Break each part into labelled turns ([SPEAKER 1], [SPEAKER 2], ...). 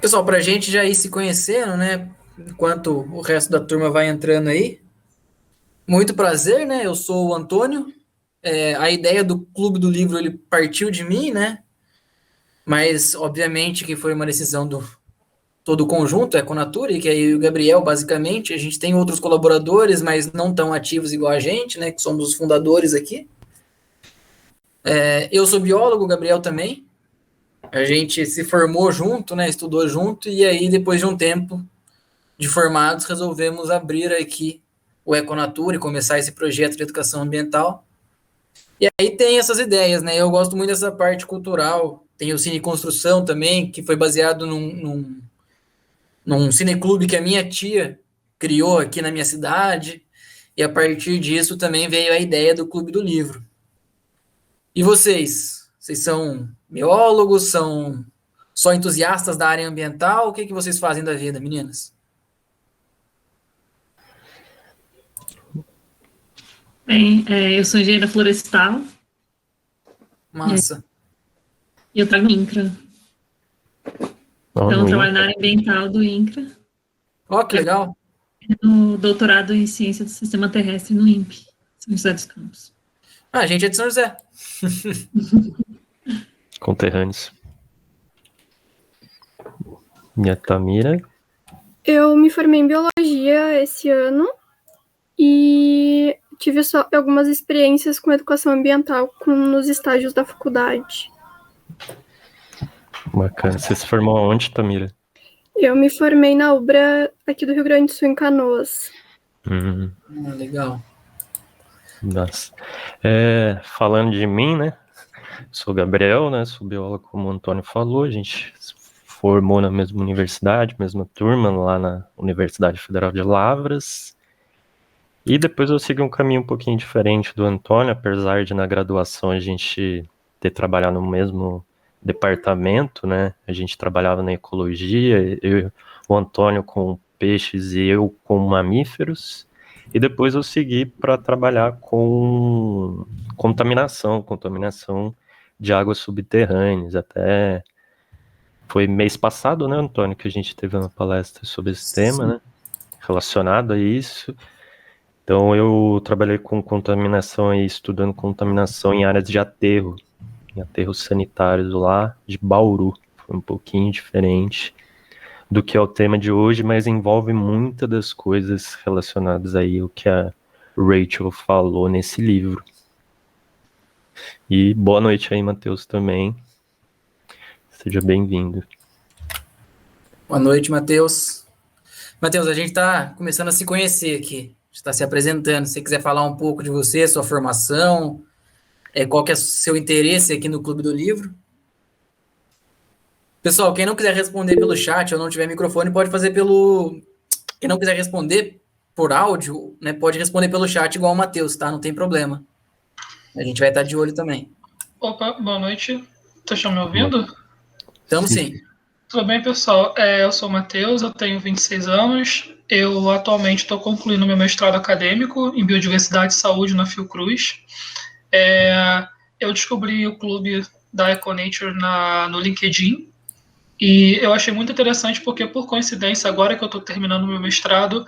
[SPEAKER 1] Pessoal, para a gente já ir se conhecendo, né? Enquanto o resto da turma vai entrando aí. Muito prazer, né? Eu sou o Antônio. A ideia do Clube do Livro ele partiu de mim, né? Mas obviamente que foi uma decisão do todo o conjunto, Econature, que é eu e o Gabriel, basicamente. A gente tem outros colaboradores, mas não tão ativos igual a gente, né? Que somos os fundadores aqui. Eu sou biólogo, o Gabriel também. A gente se formou junto, né? Estudou junto, e aí, depois de um tempo de formados, resolvemos abrir aqui o Econatura e começar esse projeto de educação ambiental. E aí tem essas ideias, né? Eu gosto muito dessa parte cultural. Tem o Cine Construção também, que foi baseado num cineclube que a minha tia criou aqui na minha cidade. E a partir disso também veio a ideia do Clube do Livro. E vocês? Vocês são biólogos? São só entusiastas da área ambiental? O que vocês fazem da vida, meninas?
[SPEAKER 2] Bem, eu sou engenheira florestal
[SPEAKER 1] Massa.
[SPEAKER 2] e eu trago INCRA. Então, eu trabalho na área ambiental do INCRA.
[SPEAKER 1] Ó, que legal.
[SPEAKER 2] No doutorado em Ciência do Sistema Terrestre no INPE, São José dos Campos.
[SPEAKER 1] A gente é de São José.
[SPEAKER 3] Conterrâneos. E a Tamira?
[SPEAKER 4] Eu me formei em Biologia esse ano e tive só algumas experiências com educação ambiental nos estágios da faculdade.
[SPEAKER 3] Bacana. Você se formou aonde, Tamira?
[SPEAKER 4] Eu me formei na UBRA aqui do Rio Grande do Sul, em Canoas.
[SPEAKER 1] Legal.
[SPEAKER 3] Nossa. Falando de mim, né? Sou Gabriel, né? Sou biólogo, como o Antônio falou. A gente se formou na mesma universidade, mesma turma, lá na Universidade Federal de Lavras. E depois eu segui um caminho um pouquinho diferente do Antônio, apesar de na graduação a gente ter trabalhado no mesmo departamento, né? A gente trabalhava na ecologia, o Antônio com peixes e eu com mamíferos. E depois eu segui para trabalhar com contaminação de águas subterrâneas. Até foi mês passado, né, Antônio, que a gente teve uma palestra sobre esse tema, né? Relacionado a isso. Então eu trabalhei com contaminação e estudando contaminação em áreas de aterro, em aterros sanitários lá de Bauru. Foi um pouquinho diferente do que é o tema de hoje, mas envolve muitas das coisas relacionadas aí ao que a Rachel falou nesse livro. E boa noite aí, Matheus, também. Seja bem-vindo.
[SPEAKER 1] Boa noite, Matheus. Matheus, a gente está começando a se conhecer aqui. A gente está se apresentando. Se você quiser falar um pouco de você, sua formação, qual que é o seu interesse aqui no Clube do Livro. Pessoal, quem não quiser responder pelo chat ou não tiver microfone, pode fazer pelo... Quem não quiser responder por áudio, né, pode responder pelo chat igual o Matheus, tá? Não tem problema. A gente vai estar de olho também.
[SPEAKER 5] Opa, boa noite. Estão me ouvindo?
[SPEAKER 1] Estamos sim.
[SPEAKER 5] Tudo bem, pessoal? Eu sou o Matheus, eu tenho 26 anos. Eu atualmente estou concluindo meu mestrado acadêmico em Biodiversidade e Saúde na Fiocruz. Eu descobri o clube da EcoNature no LinkedIn e eu achei muito interessante porque, por coincidência, agora que eu estou terminando meu mestrado,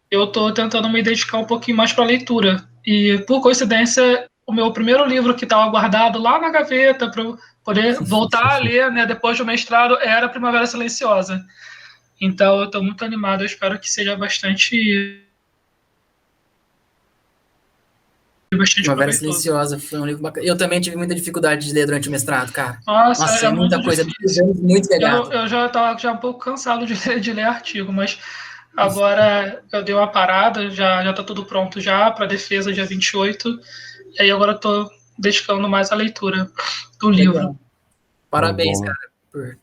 [SPEAKER 5] eu estou tentando me dedicar um pouquinho mais para a leitura. E, por coincidência, o meu primeiro livro que estava guardado lá na gaveta para poder voltar a ler, né, depois do mestrado, era Primavera Silenciosa. Então, eu estou muito animado, eu espero que seja bastante
[SPEAKER 1] Primavera Silenciosa foi um livro bacana. Eu também tive muita dificuldade de ler durante o mestrado, cara.
[SPEAKER 5] Nossa,
[SPEAKER 1] é muita coisa, muito pegado.
[SPEAKER 5] Eu já estava um pouco cansado de ler artigo, mas agora eu dei uma parada, já tá tudo pronto já para defesa dia 28, e aí agora eu tô dedicando mais à leitura do livro.
[SPEAKER 1] Parabéns, cara,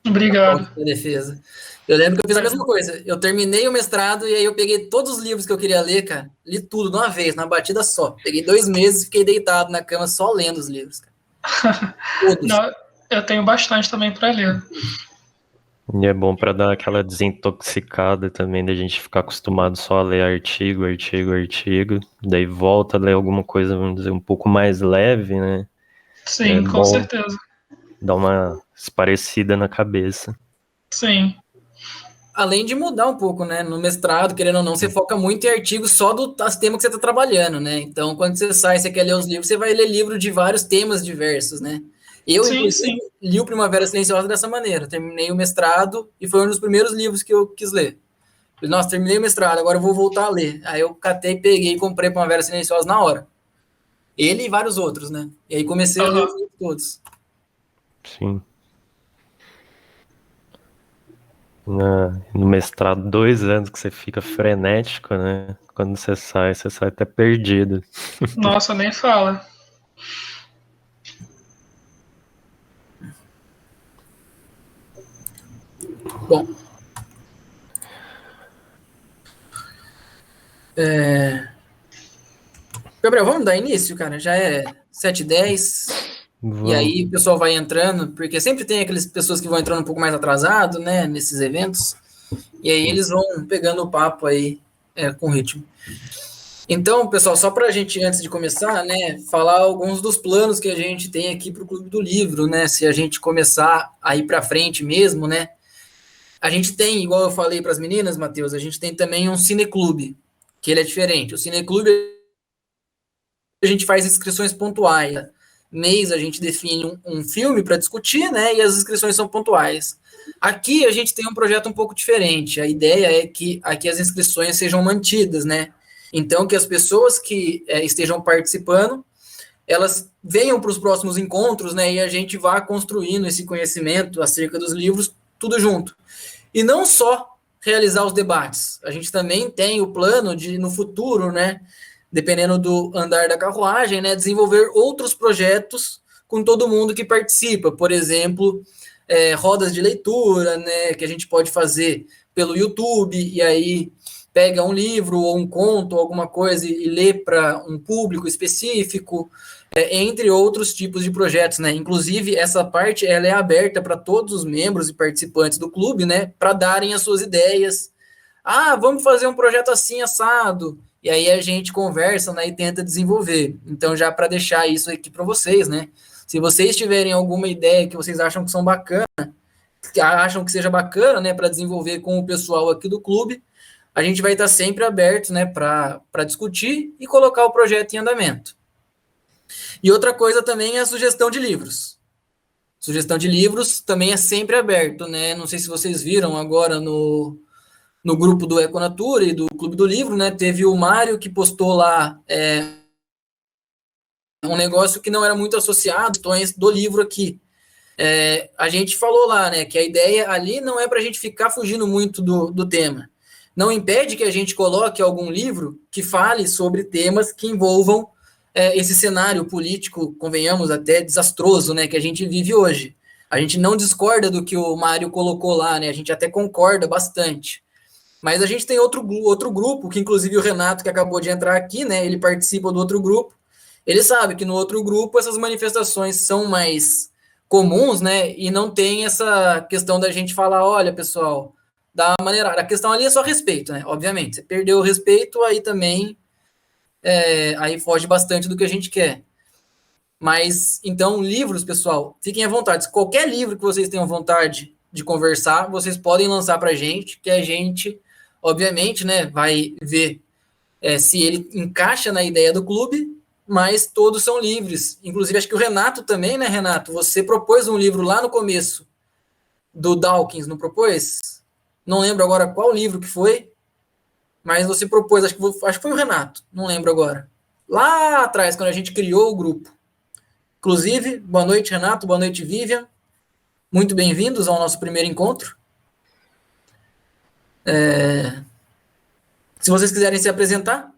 [SPEAKER 5] Obrigado.
[SPEAKER 1] Pela defesa. Eu lembro que eu fiz a mesma coisa. Eu terminei o mestrado e aí eu peguei todos os livros que eu queria ler, cara. Li tudo de uma vez, na batida só. Peguei 2 meses e fiquei deitado na cama só lendo os livros, cara. Todos.
[SPEAKER 5] Não, eu tenho bastante também para ler.
[SPEAKER 3] E é bom para dar aquela desintoxicada também, da gente ficar acostumado só a ler artigo, daí volta a ler alguma coisa, vamos dizer, um pouco mais leve, né?
[SPEAKER 5] Sim, com certeza.
[SPEAKER 3] Dá uma esparecida na cabeça.
[SPEAKER 5] Sim.
[SPEAKER 1] Além de mudar um pouco, né? No mestrado, querendo ou não, você foca muito em artigos só do tema que você está trabalhando, né? Então, quando você sai, você quer ler os livros, você vai ler livro de vários temas diversos, né? Eu,
[SPEAKER 5] Sim,
[SPEAKER 1] inclusive,
[SPEAKER 5] sim.
[SPEAKER 1] li o Primavera Silenciosa dessa maneira. Terminei o mestrado e foi um dos primeiros livros que eu quis ler. Falei, nossa, terminei o mestrado, agora eu vou voltar a ler. Aí eu catei, peguei e comprei Primavera Silenciosa na hora. Ele e vários outros, né? E aí comecei a ler os livros todos.
[SPEAKER 3] Sim. No mestrado, 2 anos que você fica frenético, né? Quando você sai até perdido.
[SPEAKER 5] Nossa, nem fala.
[SPEAKER 1] Bom. Gabriel, vamos dar início, cara? Já é 7h10. E aí o pessoal vai entrando, porque sempre tem aquelas pessoas que vão entrando um pouco mais atrasado, né? Nesses eventos. E aí eles vão pegando o papo aí com ritmo. Então, pessoal, só para a gente, antes de começar, né, falar alguns dos planos que a gente tem aqui para o Clube do Livro, né? Se a gente começar a ir para frente mesmo, né? A gente tem, igual eu falei para as meninas, Matheus, a gente tem também um cineclube, que ele é diferente. O cineclube a gente faz inscrições pontuais. Mês a gente define um filme para discutir, né? E as inscrições são pontuais. Aqui a gente tem um projeto um pouco diferente. A ideia é que aqui as inscrições sejam mantidas, né? Então, que as pessoas que estejam participando, elas venham para os próximos encontros, né? E a gente vá construindo esse conhecimento acerca dos livros, tudo junto. E não só realizar os debates. A gente também tem o plano de, no futuro, né? Dependendo do andar da carruagem, né? Desenvolver outros projetos com todo mundo que participa. Por exemplo, rodas de leitura, né? Que a gente pode fazer pelo YouTube, e aí pega um livro ou um conto, alguma coisa, e lê para um público específico, entre outros tipos de projetos, né? Inclusive, essa parte ela é aberta para todos os membros e participantes do clube, né? Para darem as suas ideias. Ah, vamos fazer um projeto assim, assado. E aí a gente conversa, né, e tenta desenvolver. Então, já para deixar isso aqui para vocês, né? Se vocês tiverem alguma ideia que vocês acham que são bacana, que acham que seja bacana, né, para desenvolver com o pessoal aqui do clube, a gente vai estar sempre aberto, né, para discutir e colocar o projeto em andamento. E outra coisa também é a sugestão de livros. Sugestão de livros também é sempre aberto, né? Não sei se vocês viram agora no grupo do Econatura e do Clube do Livro, né? Teve o Mário que postou lá um negócio que não era muito associado do livro aqui. A gente falou lá, né, que a ideia ali não é para a gente ficar fugindo muito do tema. Não impede que a gente coloque algum livro que fale sobre temas que envolvam esse cenário político, convenhamos, até desastroso, né, que a gente vive hoje. A gente não discorda do que o Mário colocou lá, né, a gente até concorda bastante. Mas a gente tem outro grupo, que inclusive o Renato, que acabou de entrar aqui, né, ele participa do outro grupo, ele sabe que no outro grupo essas manifestações são mais comuns, né, e não tem essa questão da gente falar, olha, pessoal, da maneira, a questão ali é só respeito, né, obviamente, você perdeu o respeito, aí também, aí foge bastante do que a gente quer. Mas, então, livros, pessoal, fiquem à vontade, qualquer livro que vocês tenham vontade de conversar, vocês podem lançar pra gente, que a gente, obviamente, né, vai ver se ele encaixa na ideia do clube, mas todos são livres. Inclusive, acho que o Renato também, né, Renato? Você propôs um livro lá no começo do Dawkins, não propôs? Não lembro agora qual livro que foi, mas você propôs, acho que foi o Renato, não lembro agora. Lá atrás, quando a gente criou o grupo. Inclusive, boa noite, Renato, boa noite, Vivian. Muito bem-vindos ao nosso primeiro encontro. Se vocês quiserem se apresentar,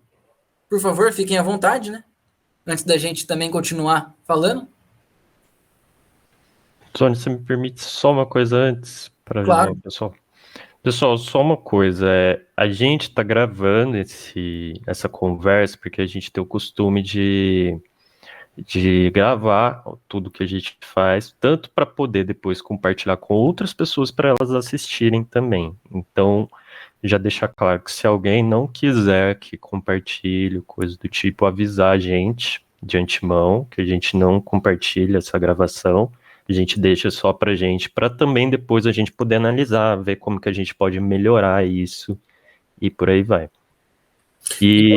[SPEAKER 1] por favor, fiquem à vontade, né? Antes da gente também continuar falando.
[SPEAKER 3] Sônia, você me permite só uma coisa antes para ajudar
[SPEAKER 1] Claro.
[SPEAKER 3] o pessoal? Pessoal, só uma coisa, a gente está gravando essa conversa porque a gente tem o costume de gravar tudo que a gente faz, tanto para poder depois compartilhar com outras pessoas para elas assistirem também. Então, já deixar claro que se alguém não quiser que compartilhe coisa do tipo, avisar a gente de antemão, que a gente não compartilha essa gravação, a gente deixa só pra gente, para também depois a gente poder analisar, ver como que a gente pode melhorar isso e por aí vai. E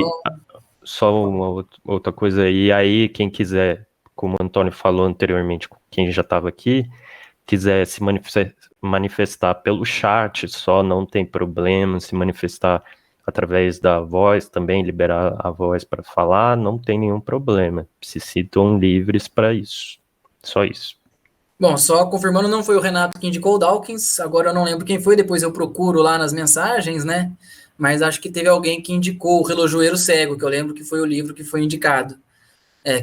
[SPEAKER 3] só uma outra coisa aí, quem quiser, como o Antônio falou anteriormente, quem já estava aqui, quiser se manifestar pelo chat, só não tem problema, se manifestar através da voz também, liberar a voz para falar, não tem nenhum problema. Se sintam livres para isso. Só isso.
[SPEAKER 1] Bom, só confirmando, não foi o Renato que indicou o Dawkins, agora eu não lembro quem foi, depois eu procuro lá nas mensagens, né? Mas acho que teve alguém que indicou o Relojoeiro Cego, que eu lembro que foi o livro que foi indicado,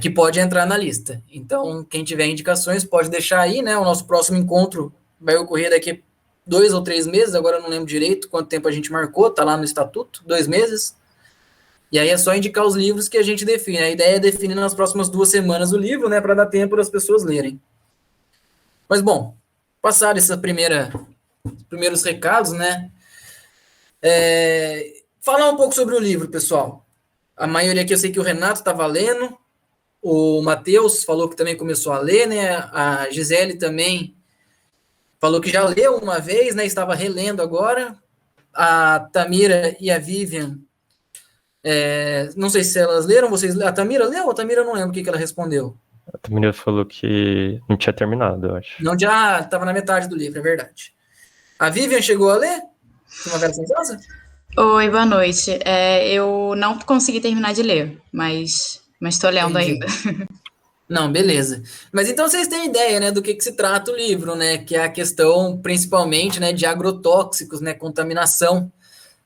[SPEAKER 1] que pode entrar na lista. Então, quem tiver indicações pode deixar aí, né? O nosso próximo encontro vai ocorrer daqui 2 ou 3 meses, agora eu não lembro direito quanto tempo a gente marcou, tá lá no estatuto, 2 meses. E aí é só indicar os livros que a gente define. A ideia é definir nas próximas 2 semanas o livro, né? Para dar tempo das pessoas lerem. Mas, bom, passaram esses primeiros recados, né? Falar um pouco sobre o livro, pessoal. A maioria aqui eu sei que o Renato estava lendo, o Matheus falou que também começou a ler, né? A Gisele também falou que já leu uma vez, né? Estava relendo agora. A Tamira e a Vivian, não sei se elas leram, a Tamira leu? A Tamira eu não lembro o que ela respondeu.
[SPEAKER 3] A Tamira falou que não tinha terminado, eu acho.
[SPEAKER 1] Não, já estava na metade do livro, é verdade. A Vivian chegou a ler? Primavera Sem Rosa?
[SPEAKER 6] Oi, boa noite. Eu não consegui terminar de ler, mas estou lendo ainda.
[SPEAKER 1] Não, beleza. Mas então vocês têm ideia, né, do que se trata o livro, né? Que é a questão, principalmente, né, de agrotóxicos, né, contaminação,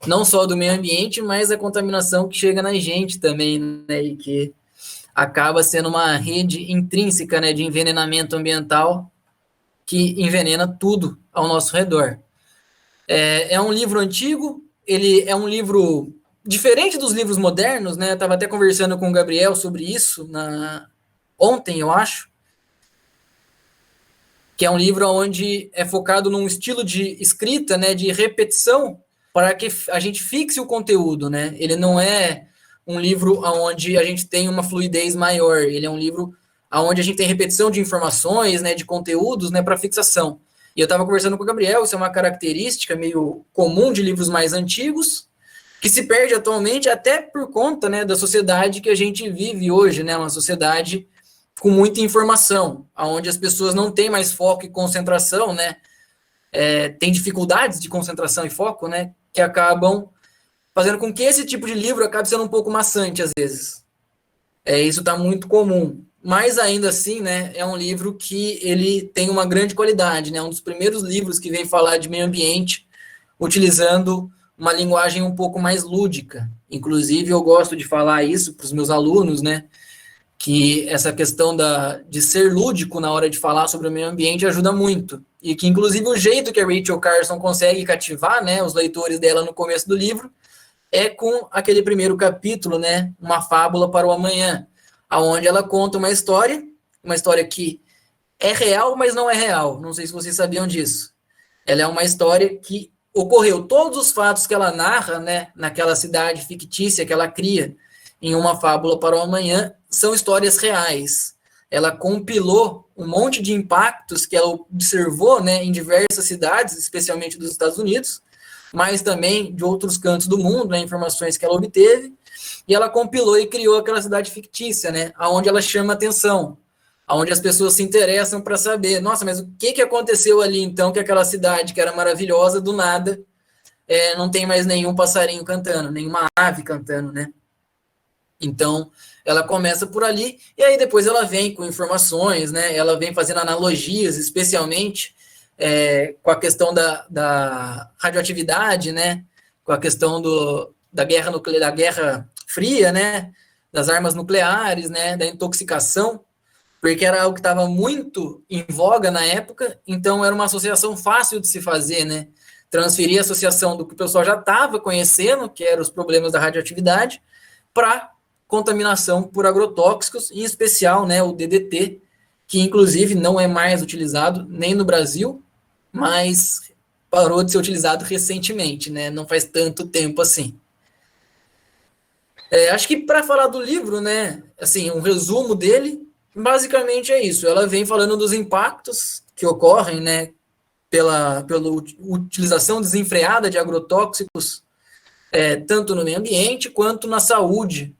[SPEAKER 1] não só do meio ambiente, mas a contaminação que chega na gente também, né, e que acaba sendo uma rede intrínseca, né, de envenenamento ambiental que envenena tudo ao nosso redor. É um livro antigo, ele é um livro diferente dos livros modernos, né? Eu estava até conversando com o Gabriel sobre isso ontem, eu acho, que é um livro onde é focado num estilo de escrita, né, de repetição, para que a gente fixe o conteúdo, né? Ele não é um livro onde a gente tem uma fluidez maior, ele é um livro onde a gente tem repetição de informações, né, de conteúdos, né, para fixação. E eu estava conversando com o Gabriel, isso é uma característica meio comum de livros mais antigos, que se perde atualmente até por conta, né, da sociedade que a gente vive hoje, né, uma sociedade com muita informação, onde as pessoas não têm mais foco e concentração, né, tem dificuldades de concentração e foco, né, que acabam fazendo com que esse tipo de livro acabe sendo um pouco maçante às vezes. Isso está muito comum. Mas ainda assim, né, é um livro que ele tem uma grande qualidade, né, um dos primeiros livros que vem falar de meio ambiente, utilizando uma linguagem um pouco mais lúdica. Inclusive, eu gosto de falar isso para os meus alunos, né, que essa questão de ser lúdico na hora de falar sobre o meio ambiente ajuda muito. E que, inclusive, o jeito que a Rachel Carson consegue cativar, né, os leitores dela no começo do livro é com aquele primeiro capítulo, né, Uma Fábula para o Amanhã, onde ela conta uma história que é real, mas não é real. Não sei se vocês sabiam disso. Ela é uma história que ocorreu. Todos os fatos que ela narra, né, naquela cidade fictícia que ela cria em Uma Fábula para o Amanhã, são histórias reais. Ela compilou um monte de impactos que ela observou, né, em diversas cidades, especialmente dos Estados Unidos, mas também de outros cantos do mundo, né, informações que ela obteve, e ela compilou e criou aquela cidade fictícia, né, onde ela chama atenção, onde as pessoas se interessam para saber, nossa, mas o que aconteceu ali então, que aquela cidade que era maravilhosa, do nada, não tem mais nenhum passarinho cantando, nenhuma ave cantando, né? Então, ela começa por ali, e aí depois ela vem com informações, né, ela vem fazendo analogias, especialmente com a questão da radioatividade, né, com a questão da guerra nuclear, da Guerra Fria, né, das armas nucleares, né, da intoxicação, porque era algo que estava muito em voga na época, então era uma associação fácil de se fazer, né, transferir a associação do que o pessoal já estava conhecendo, que eram os problemas da radioatividade, para contaminação por agrotóxicos, em especial, né, o DDT, que inclusive não é mais utilizado nem no Brasil, mas parou de ser utilizado recentemente, né, não faz tanto tempo assim. Acho que para falar do livro, né, assim, um resumo dele, Basicamente é isso. Ela vem falando dos impactos que ocorrem, né, pela utilização desenfreada de agrotóxicos, tanto no meio ambiente quanto na saúde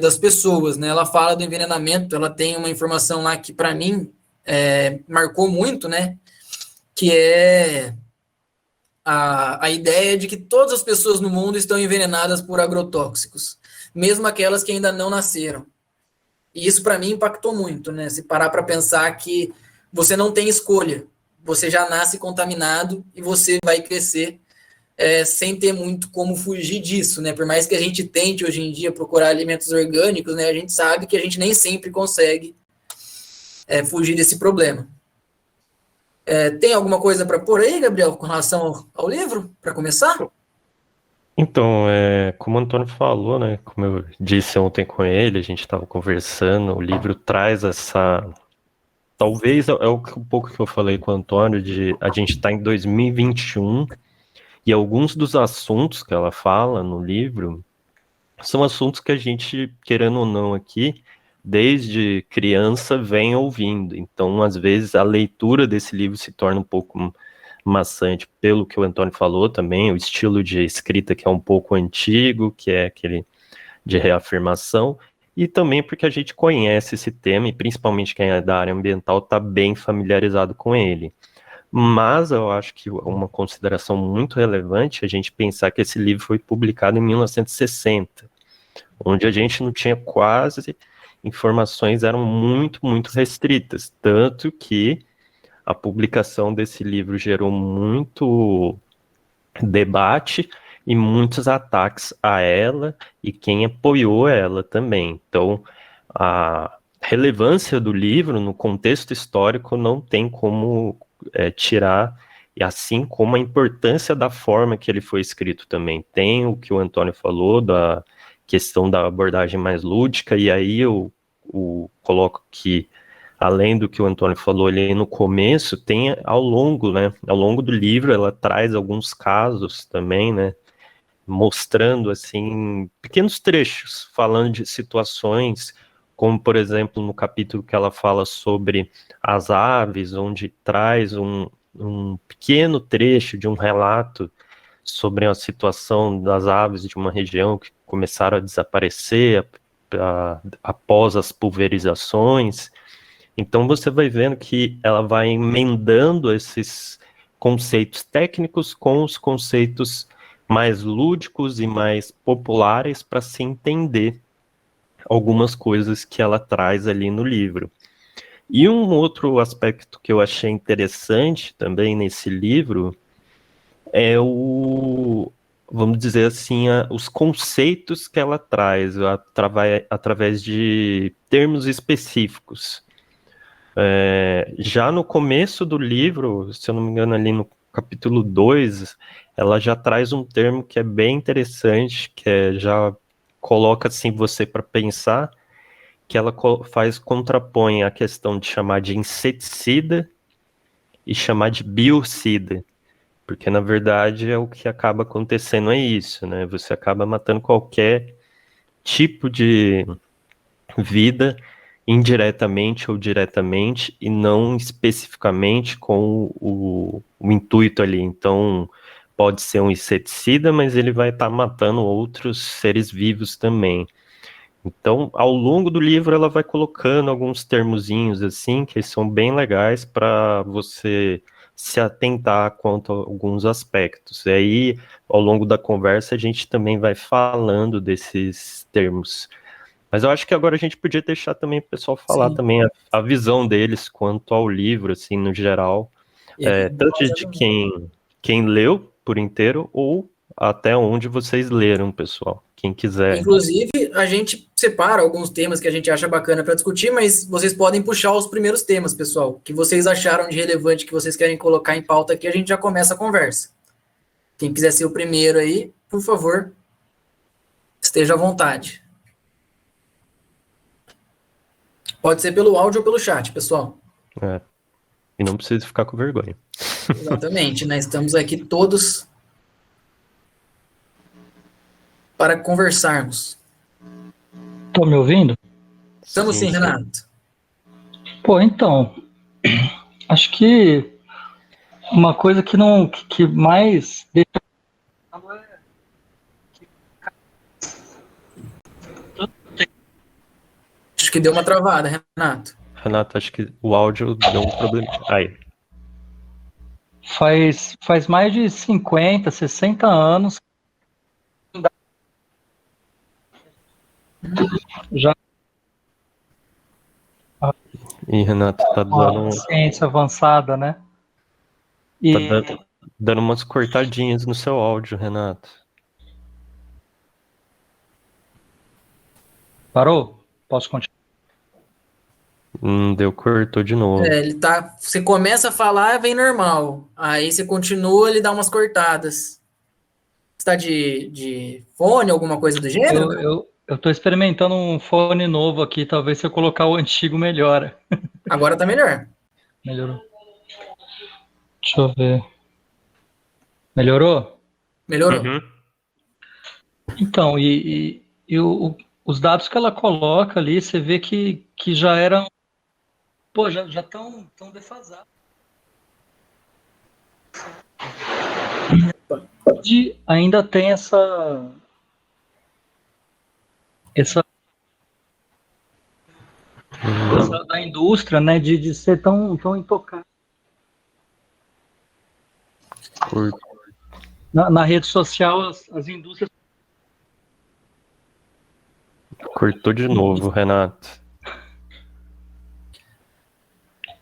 [SPEAKER 1] das pessoas, né? Ela fala do envenenamento, ela tem uma informação lá que, para mim, marcou muito, né? Que é a ideia de que todas as pessoas no mundo estão envenenadas por agrotóxicos, mesmo aquelas que ainda não nasceram. E isso, para mim, impactou muito, né? Se parar para pensar que você não tem escolha, você já nasce contaminado e você vai crescer sem ter muito como fugir disso, né? Por mais que a gente tente hoje em dia procurar alimentos orgânicos, né? A gente sabe que a gente nem sempre consegue fugir desse problema. Tem alguma coisa para pôr aí, Gabriel, com relação ao livro, para começar?
[SPEAKER 3] Então, como o Antônio falou, né? Como eu disse ontem com ele, a gente estava conversando, o livro traz essa... Talvez um pouco que eu falei com o Antônio, de a gente está em 2021 e alguns dos assuntos que ela fala no livro são assuntos que a gente, querendo ou não aqui, desde criança vem ouvindo. Então, às vezes, a leitura desse livro se torna um pouco maçante, pelo que o Antônio falou também, o estilo de escrita que é um pouco antigo, que é aquele de reafirmação, e também porque a gente conhece esse tema, e principalmente quem é da área ambiental está bem familiarizado com ele. Mas eu acho que uma consideração muito relevante é a gente pensar que esse livro foi publicado em 1960, onde a gente não tinha quase... informações eram muito, muito restritas, tanto que a publicação desse livro gerou muito debate e muitos ataques a ela e quem apoiou ela também. Então, a relevância do livro no contexto histórico não tem como tirar, e assim como a importância da forma que ele foi escrito também. Tem o que o Antônio falou da questão da abordagem mais lúdica, e aí eu coloco que, além do que o Antônio falou ali no começo, tem ao longo do livro, ela traz alguns casos também, né, mostrando, assim, pequenos trechos, falando de situações, como, por exemplo, no capítulo que ela fala sobre as aves, onde traz um pequeno trecho de um relato sobre a situação das aves de uma região que começaram a desaparecer após as pulverizações. Então você vai vendo que ela vai emendando esses conceitos técnicos com os conceitos mais lúdicos e mais populares para se entender algumas coisas que ela traz ali no livro. E um outro aspecto que eu achei interessante também nesse livro é vamos dizer assim, os conceitos que ela traz através de termos específicos. Já no começo do livro, se eu não me engano, ali no capítulo 2, ela já traz um termo que é bem interessante, que já coloca assim você para pensar, que ela contrapõe a questão de chamar de inseticida e chamar de biocida. Porque, na verdade, o que acaba acontecendo é isso, né? Você acaba matando qualquer tipo de vida, indiretamente ou diretamente, e não especificamente com o intuito ali. Então, pode ser um inseticida, mas ele vai estar matando outros seres vivos também. Então, ao longo do livro, ela vai colocando alguns termozinhos assim, que são bem legais para você se atentar quanto a alguns aspectos. E aí, ao longo da conversa, a gente também vai falando desses termos. Mas eu acho que agora a gente podia deixar também o pessoal falar
[SPEAKER 1] Sim.
[SPEAKER 3] também a visão deles quanto ao livro, assim, no geral. Tanto de quem leu por inteiro ou até onde vocês leram, pessoal. Quem quiser.
[SPEAKER 1] Inclusive, a gente separa alguns temas que a gente acha bacana para discutir, mas vocês podem puxar os primeiros temas, pessoal, que vocês acharam de relevante, que vocês querem colocar em pauta aqui, a gente já começa a conversa. Quem quiser ser o primeiro aí, por favor, esteja à vontade. Pode ser pelo áudio ou pelo chat, pessoal.
[SPEAKER 3] E não precisa ficar com vergonha.
[SPEAKER 1] Exatamente, né? Estamos aqui todos para conversarmos.
[SPEAKER 7] Estão me ouvindo?
[SPEAKER 1] Estamos sim, Renato.
[SPEAKER 7] Pô, então, acho que uma coisa que mais deixa
[SPEAKER 1] Acho que deu uma travada, Renato.
[SPEAKER 3] Renato, acho que o áudio deu um problema. Aí,
[SPEAKER 7] faz mais de 50, 60 anos já
[SPEAKER 3] e Renato, tá
[SPEAKER 7] com a ciência avançada, né? E
[SPEAKER 3] dando umas cortadinhas no seu áudio, Renato.
[SPEAKER 7] parou? Posso continuar?
[SPEAKER 3] Deu, cortou de novo.
[SPEAKER 1] Ele tá. Você começa a falar, vem normal. Aí você continua, ele dá umas cortadas. Você tá de fone, alguma coisa do gênero?
[SPEAKER 7] Eu tô experimentando um fone novo aqui, talvez se eu colocar o antigo melhora.
[SPEAKER 1] Agora tá melhor.
[SPEAKER 7] Melhorou. Deixa eu ver. Melhorou?
[SPEAKER 1] Melhorou.
[SPEAKER 3] Uhum.
[SPEAKER 7] Então, os dados que ela coloca ali, você vê que já eram. Pô, já estão tão defasados. Ainda tem essa da indústria, né, de ser tão intocável. Na rede social, as indústrias.
[SPEAKER 3] Cortou de novo, Renato.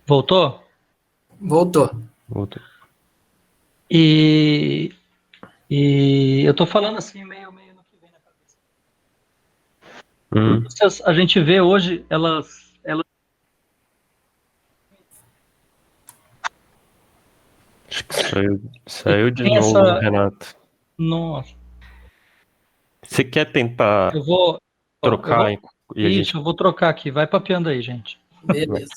[SPEAKER 7] Voltou?
[SPEAKER 1] Voltou.
[SPEAKER 7] E eu tô falando assim, meio no que vem na cabeça. A gente vê hoje, elas
[SPEAKER 3] Acho que saiu de novo, Renato.
[SPEAKER 7] Nossa.
[SPEAKER 3] Você quer tentar trocar?
[SPEAKER 7] Eu vou trocar aqui. Vai papeando aí, gente.
[SPEAKER 1] Beleza.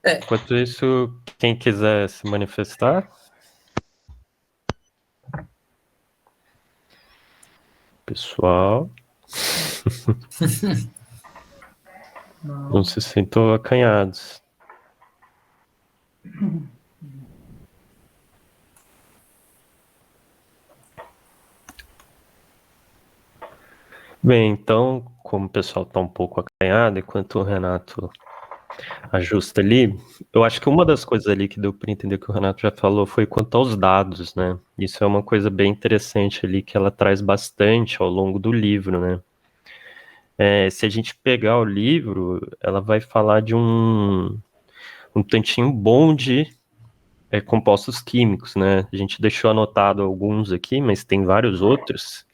[SPEAKER 3] Enquanto isso, quem quiser se manifestar. Pessoal. Não se sintam acanhados. Bem, então, como o pessoal está um pouco acanhado, enquanto o Renato ajusta ali, eu acho que uma das coisas ali que deu para entender que o Renato já falou foi quanto aos dados, né? Isso é uma coisa bem interessante ali que ela traz bastante ao longo do livro, né? Se a gente pegar o livro, ela vai falar de um tantinho bom de compostos químicos, né? A gente deixou anotado alguns aqui, mas tem vários outros.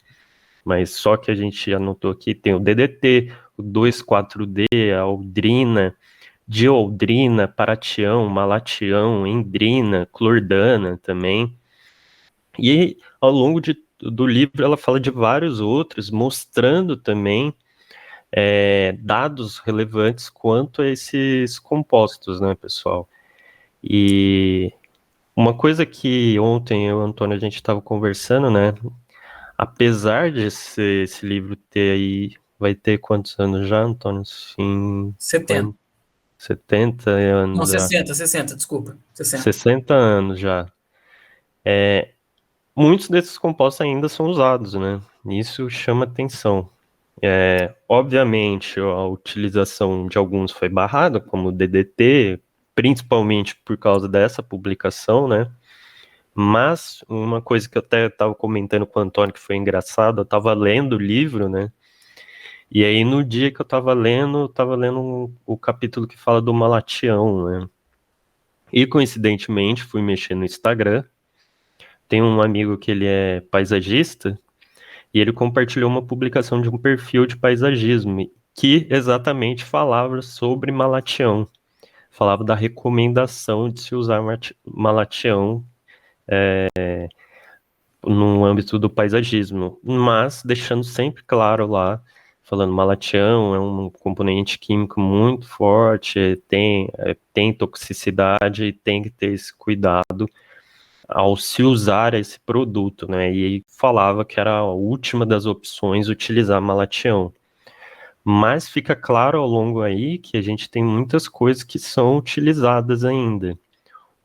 [SPEAKER 3] Mas só que a gente anotou aqui, tem o DDT, o 2,4-D, a aldrina, dioldrina, paratião, malatião, endrina, clordana também. E ao longo do livro ela fala de vários outros, mostrando também dados relevantes quanto a esses compostos, né, pessoal? E uma coisa que ontem eu e o Antônio a gente estava conversando, né? Apesar de esse livro ter aí, vai ter quantos anos já, Antônio? Sim,
[SPEAKER 1] 70.
[SPEAKER 3] 70 anos
[SPEAKER 1] Não,
[SPEAKER 3] já.
[SPEAKER 1] 60, desculpa.
[SPEAKER 3] 60 anos já. Muitos desses compostos ainda são usados, né? Isso chama atenção. Obviamente, a utilização de alguns foi barrada, como o DDT, principalmente por causa dessa publicação, né? Mas uma coisa que eu até estava comentando com o Antônio que foi engraçado, eu estava lendo o livro, né? E aí no dia que eu estava lendo o capítulo que fala do malatião, né? E coincidentemente fui mexer no Instagram. Tem um amigo que ele é paisagista e ele compartilhou uma publicação de um perfil de paisagismo que exatamente falava sobre malatião. Falava da recomendação de se usar malatião no âmbito do paisagismo, mas deixando sempre claro lá, falando malatião é um componente químico muito forte, tem toxicidade e tem que ter esse cuidado ao se usar esse produto, né? E falava que era a última das opções utilizar malatião. Mas fica claro ao longo aí que a gente tem muitas coisas que são utilizadas ainda.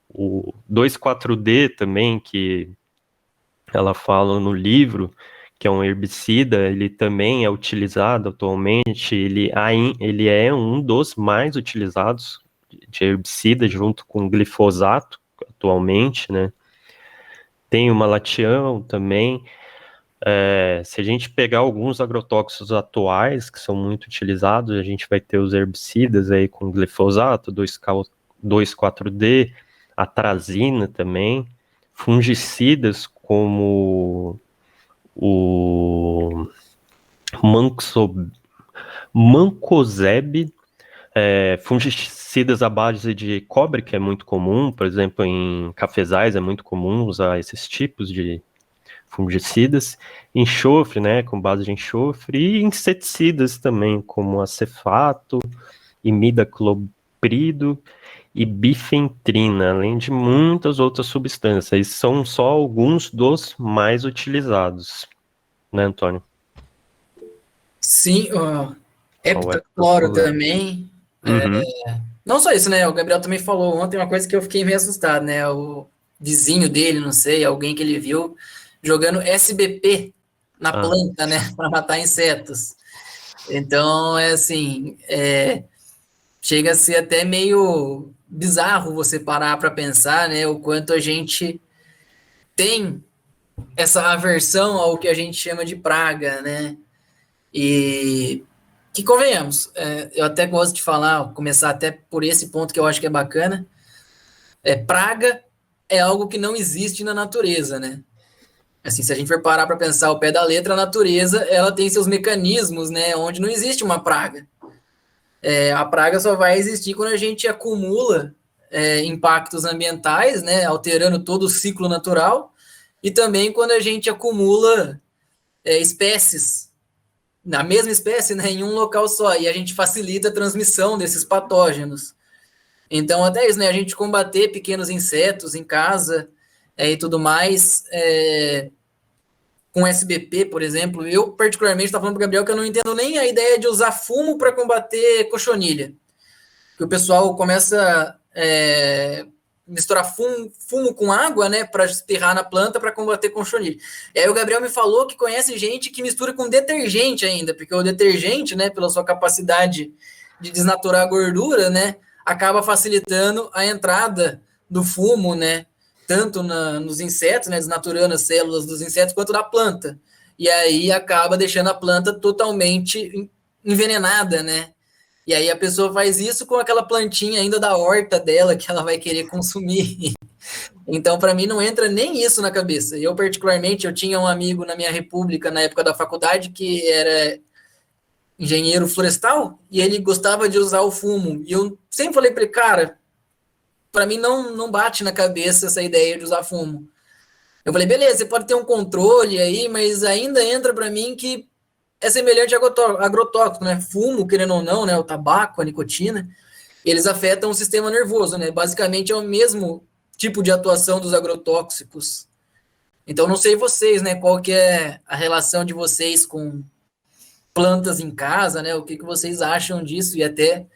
[SPEAKER 3] O 2,4-D também, que ela fala no livro, que é um herbicida, ele também é utilizado atualmente, ele é um dos mais utilizados de herbicida, junto com glifosato, atualmente, né? Tem o malatião também. Se a gente pegar alguns agrotóxicos atuais, que são muito utilizados, a gente vai ter os herbicidas aí com glifosato, 2,4-D, atrazina também, fungicidas como o mancozeb, fungicidas à base de cobre, que é muito comum, por exemplo, em cafezais é muito comum usar esses tipos de fungicidas, enxofre, né, com base de enxofre, e inseticidas também, como acefato, imidacloprido e bifentrina, além de muitas outras substâncias. São só alguns dos mais utilizados, né, Antônio?
[SPEAKER 1] Sim, heptacloro também.
[SPEAKER 3] Uhum.
[SPEAKER 1] Não só isso, né? O Gabriel também falou ontem uma coisa que eu fiquei meio assustado, né? O vizinho dele, não sei, alguém que ele viu, jogando SBP na planta, né? Para matar insetos. Então, chega a ser até meio bizarro você parar para pensar, né? O quanto a gente tem essa aversão ao que a gente chama de praga, né? E que convenhamos, eu até gosto de falar, começar até por esse ponto que eu acho que é bacana. Praga é algo que não existe na natureza, né? Assim, se a gente for parar para pensar ao pé da letra, a natureza ela tem seus mecanismos, né? Onde não existe uma praga. A praga só vai existir quando a gente acumula impactos ambientais, né? Alterando todo o ciclo natural, e também quando a gente acumula espécies, na mesma espécie, né, em um local só, e a gente facilita a transmissão desses patógenos. Então, até isso, né, a gente combater pequenos insetos em casa e tudo mais, com SBP, por exemplo, eu particularmente estava falando para o Gabriel que eu não entendo nem a ideia de usar fumo para combater cochonilha, que o pessoal começa misturar fumo com água, né, para espirrar na planta para combater cochonilha. E aí o Gabriel me falou que conhece gente que mistura com detergente ainda, porque o detergente, né, pela sua capacidade de desnaturar a gordura, né, acaba facilitando a entrada do fumo, né, tanto nos insetos, né, desnaturando as células dos insetos, quanto na planta. E aí acaba deixando a planta totalmente envenenada, né? E aí a pessoa faz isso com aquela plantinha ainda da horta dela que ela vai querer consumir. Então, para mim, não entra nem isso na cabeça. Eu, particularmente, eu tinha um amigo na minha república, na época da faculdade, que era engenheiro florestal, e ele gostava de usar o fumo. E eu sempre falei para ele, cara, para mim não bate na cabeça essa ideia de usar fumo. Eu falei, beleza, você pode ter um controle aí, mas ainda entra para mim que é semelhante a agrotóxico, né? Fumo, querendo ou não, né? O tabaco, a nicotina, eles afetam o sistema nervoso, né? Basicamente é o mesmo tipo de atuação dos agrotóxicos. Então, não sei vocês, né? Qual que é a relação de vocês com plantas em casa, né? O que vocês acham disso e até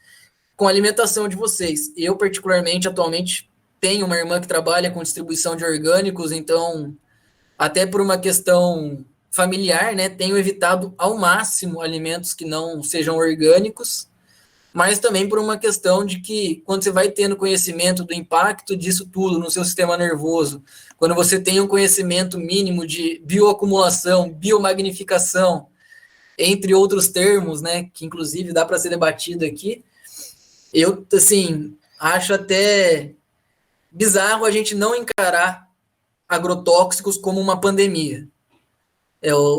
[SPEAKER 1] com a alimentação de vocês. Eu, particularmente, atualmente, tenho uma irmã que trabalha com distribuição de orgânicos, então, até por uma questão familiar, né, tenho evitado ao máximo alimentos que não sejam orgânicos, mas também por uma questão de que quando você vai tendo conhecimento do impacto disso tudo no seu sistema nervoso, quando você tem um conhecimento mínimo de bioacumulação, biomagnificação, entre outros termos, né, que inclusive dá para ser debatido aqui, eu, assim, acho até bizarro a gente não encarar agrotóxicos como uma pandemia.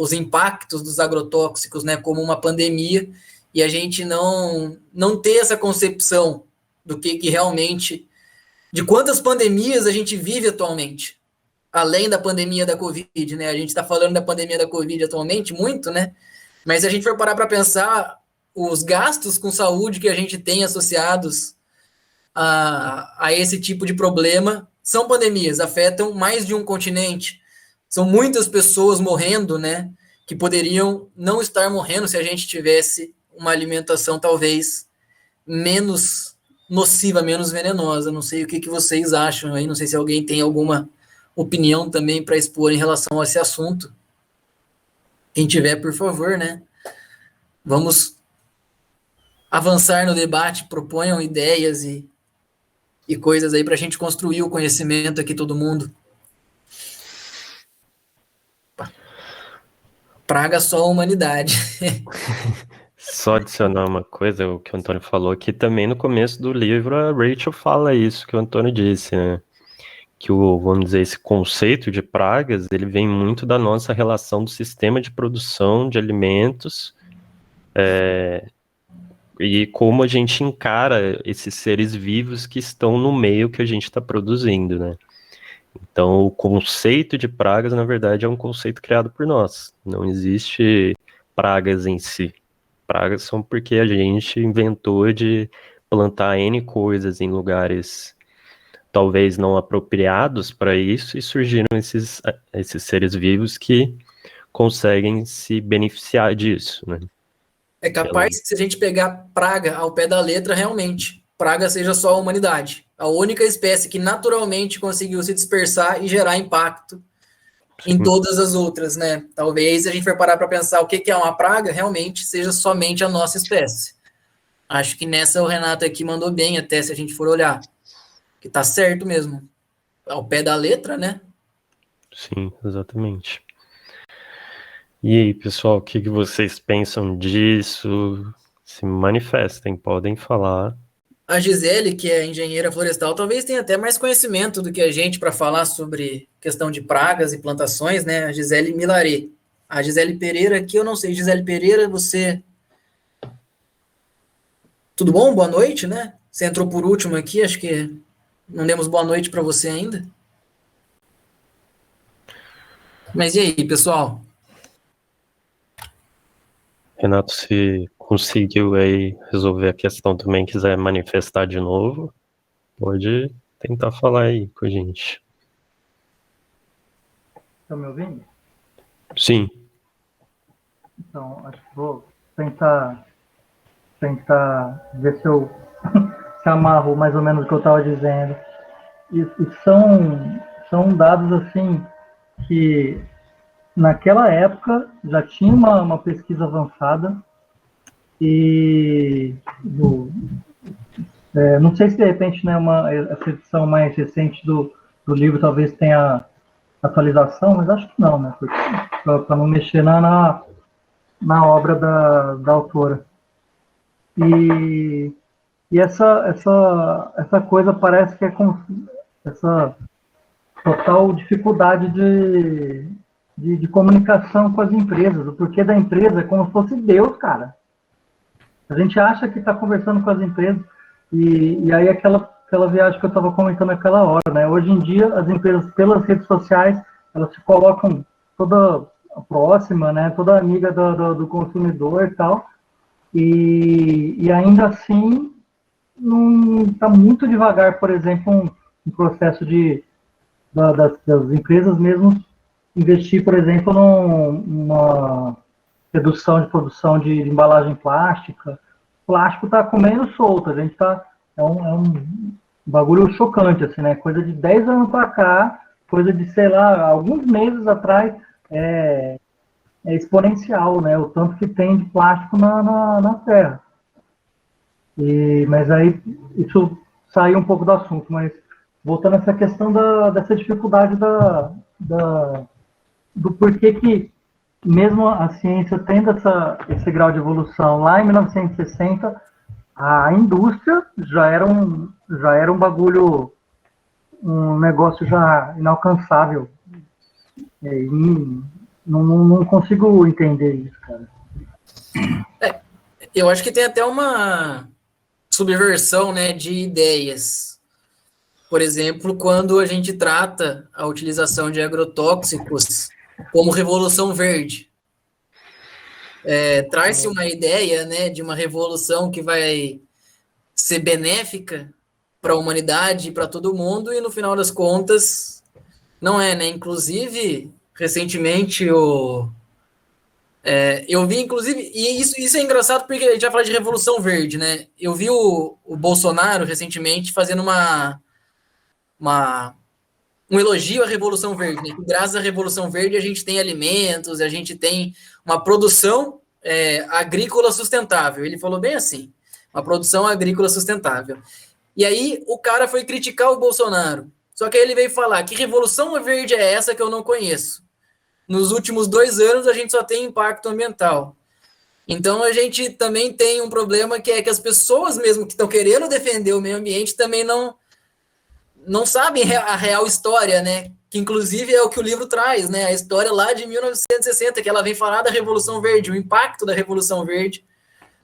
[SPEAKER 1] Os impactos dos agrotóxicos, né, como uma pandemia, e a gente não ter essa concepção do que realmente, de quantas pandemias a gente vive atualmente, além da pandemia da Covid, né, a gente está falando da pandemia da Covid atualmente, muito, né, mas se a gente for parar para pensar, os gastos com saúde que a gente tem associados a esse tipo de problema são pandemias, afetam mais de um continente. São muitas pessoas morrendo, né, que poderiam não estar morrendo se a gente tivesse uma alimentação talvez menos nociva, menos venenosa. Não sei o que vocês acham aí, não sei se alguém tem alguma opinião também para expor em relação a esse assunto. Quem tiver, por favor, né? Vamos avançar no debate, proponham ideias e coisas aí para a gente construir o conhecimento aqui, todo mundo. Praga só a humanidade.
[SPEAKER 3] Só adicionar uma coisa, o que o Antônio falou, que também no começo do livro a Rachel fala isso que o Antônio disse, né? Que vamos dizer, esse conceito de pragas, ele vem muito da nossa relação do sistema de produção de alimentos e como a gente encara esses seres vivos que estão no meio que a gente está produzindo, né? Então, o conceito de pragas, na verdade, é um conceito criado por nós. Não existe pragas em si. Pragas são porque a gente inventou de plantar N coisas em lugares talvez não apropriados para isso e surgiram esses seres vivos que conseguem se beneficiar disso, né?
[SPEAKER 1] É capaz que se a gente pegar praga ao pé da letra, realmente, praga seja só a humanidade. A única espécie que naturalmente conseguiu se dispersar e gerar impacto em todas as outras, né? Talvez, se a gente for parar para pensar o que é uma praga, realmente seja somente a nossa espécie. Acho que nessa o Renato aqui mandou bem, até se a gente for olhar. Que tá certo mesmo. Ao pé da letra, né?
[SPEAKER 3] Sim, exatamente. E aí, pessoal, o que vocês pensam disso? Se manifestem, podem falar.
[SPEAKER 1] A Gisele, que é engenheira florestal, talvez tenha até mais conhecimento do que a gente para falar sobre questão de pragas e plantações, né? A Gisele Milaré. A Gisele Pereira aqui, eu não sei. Gisele Pereira, você... Tudo bom? Boa noite, né? Você entrou por último aqui, acho que não demos boa noite para você ainda. Mas e aí, pessoal?
[SPEAKER 3] Renato, se conseguiu aí resolver a questão também, quiser manifestar de novo, pode tentar falar aí com a gente.
[SPEAKER 8] Estão me ouvindo?
[SPEAKER 3] Sim.
[SPEAKER 8] Então, acho que vou tentar ver se eu se amarro mais ou menos o que eu estava dizendo. E são dados assim que naquela época já tinha uma pesquisa avançada e não sei se de repente, né, essa edição mais recente do livro talvez tenha atualização, mas acho que não, né, para não mexer na obra da autora. E essa coisa parece que é como essa total dificuldade de comunicação com as empresas. O porquê da empresa é como se fosse Deus, cara. A gente acha que está conversando com as empresas e aí aquela viagem que eu estava comentando naquela hora, né? Hoje em dia, as empresas, pelas redes sociais, elas se colocam toda próxima, né? Toda amiga do consumidor e tal. E ainda assim, está muito devagar, por exemplo, um processo das empresas mesmo investir, por exemplo, numa redução de produção de embalagem plástica. O plástico está comendo solto, a gente está... É um bagulho chocante, assim, né? Coisa de 10 anos para cá, coisa de, sei lá, alguns meses atrás, é exponencial, né? O tanto que tem de plástico na Terra. Mas aí, isso saiu um pouco do assunto, mas voltando a essa questão dessa dificuldade do porquê que, mesmo a ciência tendo esse grau de evolução lá em 1960, a indústria já era um bagulho, um negócio já inalcançável. Não consigo entender isso, cara.
[SPEAKER 1] Eu acho que tem até uma subversão, né, de ideias. Por exemplo, quando a gente trata a utilização de agrotóxicos como revolução verde. Traz-se uma ideia, né, de uma revolução que vai ser benéfica para a humanidade e para todo mundo, e no final das contas não é, né? Inclusive, recentemente Eu vi, inclusive, e isso é engraçado porque a gente já fala de Revolução Verde, né? Eu vi o Bolsonaro recentemente fazendo um elogio à Revolução Verde, né? Que graças à Revolução Verde a gente tem alimentos, a gente tem uma produção agrícola sustentável. Ele falou bem assim, uma produção agrícola sustentável. E aí o cara foi criticar o Bolsonaro. Só que aí ele veio falar, que Revolução Verde é essa que eu não conheço? Nos últimos 2 anos a gente só tem impacto ambiental. Então a gente também tem um problema que é que as pessoas mesmo que estão querendo defender o meio ambiente também não sabem a real história, né? Que inclusive é o que o livro traz, né? A história lá de 1960, que ela vem falar da Revolução Verde, o impacto da Revolução Verde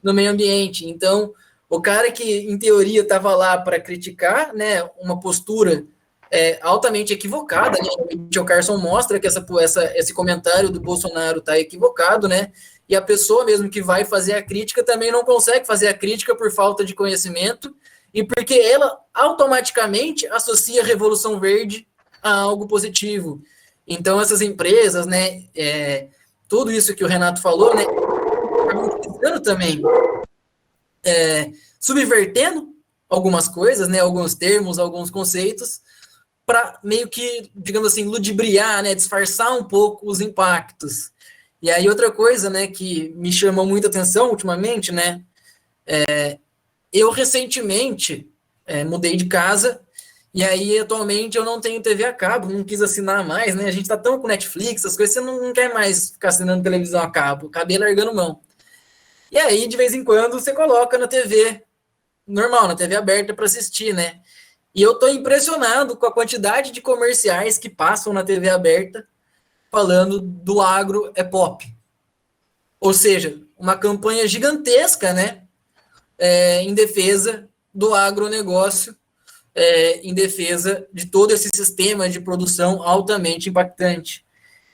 [SPEAKER 1] no meio ambiente. Então, o cara que, em teoria, estava lá para criticar, né, uma postura altamente equivocada, né? O Tio Carson mostra que esse comentário do Bolsonaro está equivocado, né? E a pessoa mesmo que vai fazer a crítica também não consegue fazer a crítica por falta de conhecimento e porque ela automaticamente associa a Revolução Verde a algo positivo. Então, essas empresas, né, tudo isso que o Renato falou, né, utilizando também, subvertendo algumas coisas, né, alguns termos, alguns conceitos, para meio que, digamos assim, ludibriar, né, disfarçar um pouco os impactos. E aí outra coisa, né, que me chamou muita atenção ultimamente, né, eu recentemente mudei de casa, e aí atualmente eu não tenho TV a cabo, não quis assinar mais, né, a gente tá tão com Netflix, as coisas, você não quer mais ficar assinando televisão a cabo, acabei largando mão. E aí, de vez em quando, você coloca na TV normal, na TV aberta para assistir, né, e eu tô impressionado com a quantidade de comerciais que passam na TV aberta falando do agro é pop. Ou seja, uma campanha gigantesca, né, em defesa do agronegócio, em defesa de todo esse sistema de produção altamente impactante.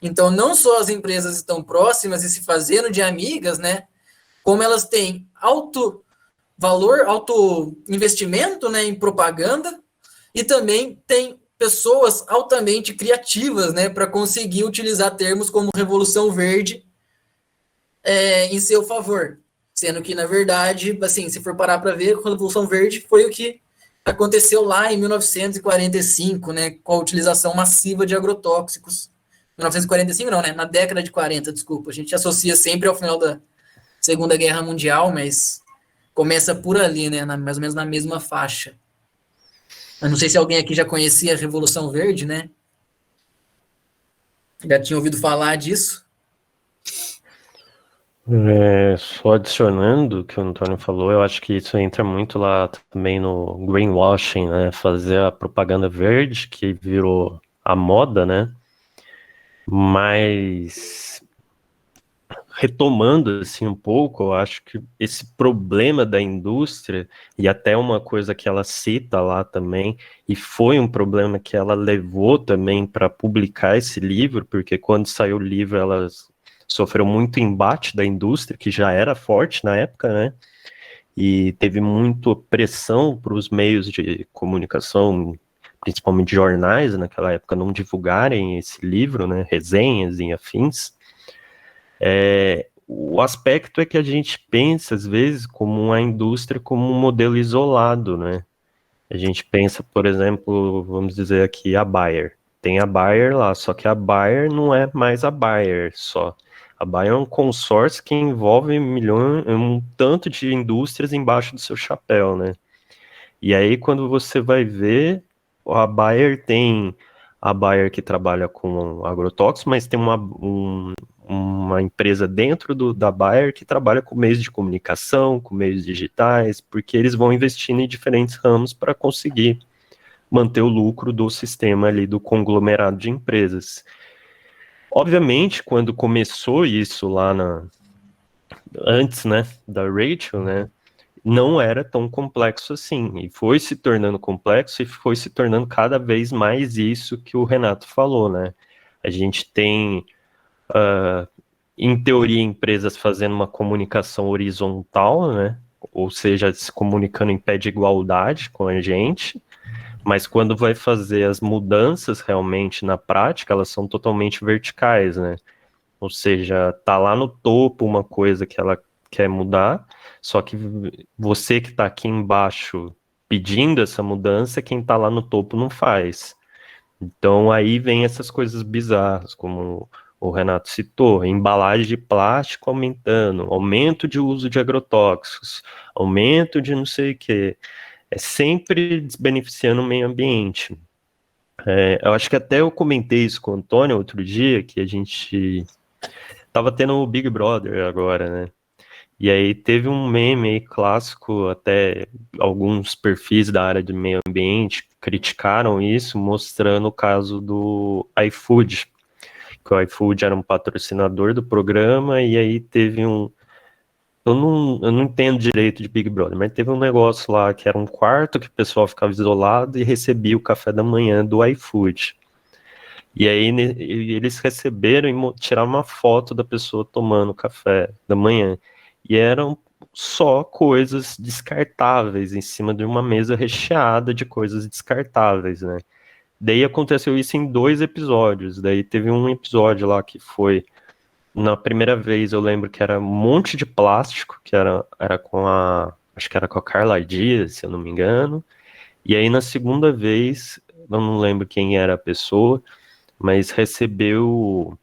[SPEAKER 1] Então, não só as empresas estão próximas e se fazendo de amigas, né, como elas têm alto valor, alto investimento, né, em propaganda, e também tem pessoas altamente criativas, né, para conseguir utilizar termos como Revolução Verde em seu favor. Sendo que, na verdade, assim, se for parar para ver, a Revolução Verde foi o que aconteceu lá em 1945, né, com a utilização massiva de agrotóxicos. 1945 não, né, na década de 40, desculpa. A gente associa sempre ao final da Segunda Guerra Mundial, mas começa por ali, né, mais ou menos na mesma faixa. Eu não sei se alguém aqui já conhecia a Revolução Verde, né? Já tinha ouvido falar disso?
[SPEAKER 3] Só adicionando o que o Antônio falou, eu acho que isso entra muito lá também no greenwashing, né? Fazer a propaganda verde, que virou a moda, né? Mas retomando assim um pouco, eu acho que esse problema da indústria, e até uma coisa que ela cita lá também, e foi um problema que ela levou também para publicar esse livro, porque quando saiu o livro ela sofreu muito embate da indústria, que já era forte na época, né? E teve muita pressão para os meios de comunicação, principalmente jornais, naquela época, não divulgarem esse livro, né? Resenhas e afins. O aspecto é que a gente pensa, às vezes, como uma indústria como um modelo isolado, né? A gente pensa, por exemplo, vamos dizer aqui, a Bayer. Tem a Bayer lá, só que a Bayer não é mais a Bayer só. A Bayer é um consórcio que envolve um tanto de indústrias embaixo do seu chapéu, né? E aí, quando você vai ver, a Bayer tem a Bayer que trabalha com agrotóxicos, mas tem uma empresa dentro da Bayer que trabalha com meios de comunicação, com meios digitais, porque eles vão investindo em diferentes ramos para conseguir manter o lucro do sistema ali, do conglomerado de empresas. Obviamente, quando começou isso lá antes, né, da Rachel, né, não era tão complexo assim, e foi se tornando complexo e foi se tornando cada vez mais isso que o Renato falou, né? A gente tem, em teoria, empresas fazendo uma comunicação horizontal, né? Ou seja, se comunicando em pé de igualdade com a gente, mas quando vai fazer as mudanças realmente na prática, elas são totalmente verticais, né? Ou seja, tá lá no topo uma coisa que ela quer mudar, só que você que está aqui embaixo pedindo essa mudança, quem está lá no topo não faz. Então aí vem essas coisas bizarras, como o Renato citou, embalagem de plástico aumentando, aumento de uso de agrotóxicos, aumento de não sei o quê. É sempre desbeneficiando o meio ambiente. Eu acho que até eu comentei isso com o Antônio outro dia, que a gente tava tendo o Big Brother agora, né? E aí teve um meme aí clássico, até alguns perfis da área de meio ambiente criticaram isso, mostrando o caso do iFood, que o iFood era um patrocinador do programa, e aí teve um... Eu não entendo direito de Big Brother, mas teve um negócio lá que era um quarto que o pessoal ficava isolado e recebia o café da manhã do iFood. E aí eles receberam e tiraram uma foto da pessoa tomando café da manhã. E eram só coisas descartáveis em cima de uma mesa recheada de coisas descartáveis, né? Daí aconteceu isso em 2 episódios. Daí teve um episódio lá que foi... Na primeira vez eu lembro que era um monte de plástico, que era com a... Acho que era com a Carla Dias, se eu não me engano. E aí na segunda vez, eu não lembro quem era a pessoa, mas recebeu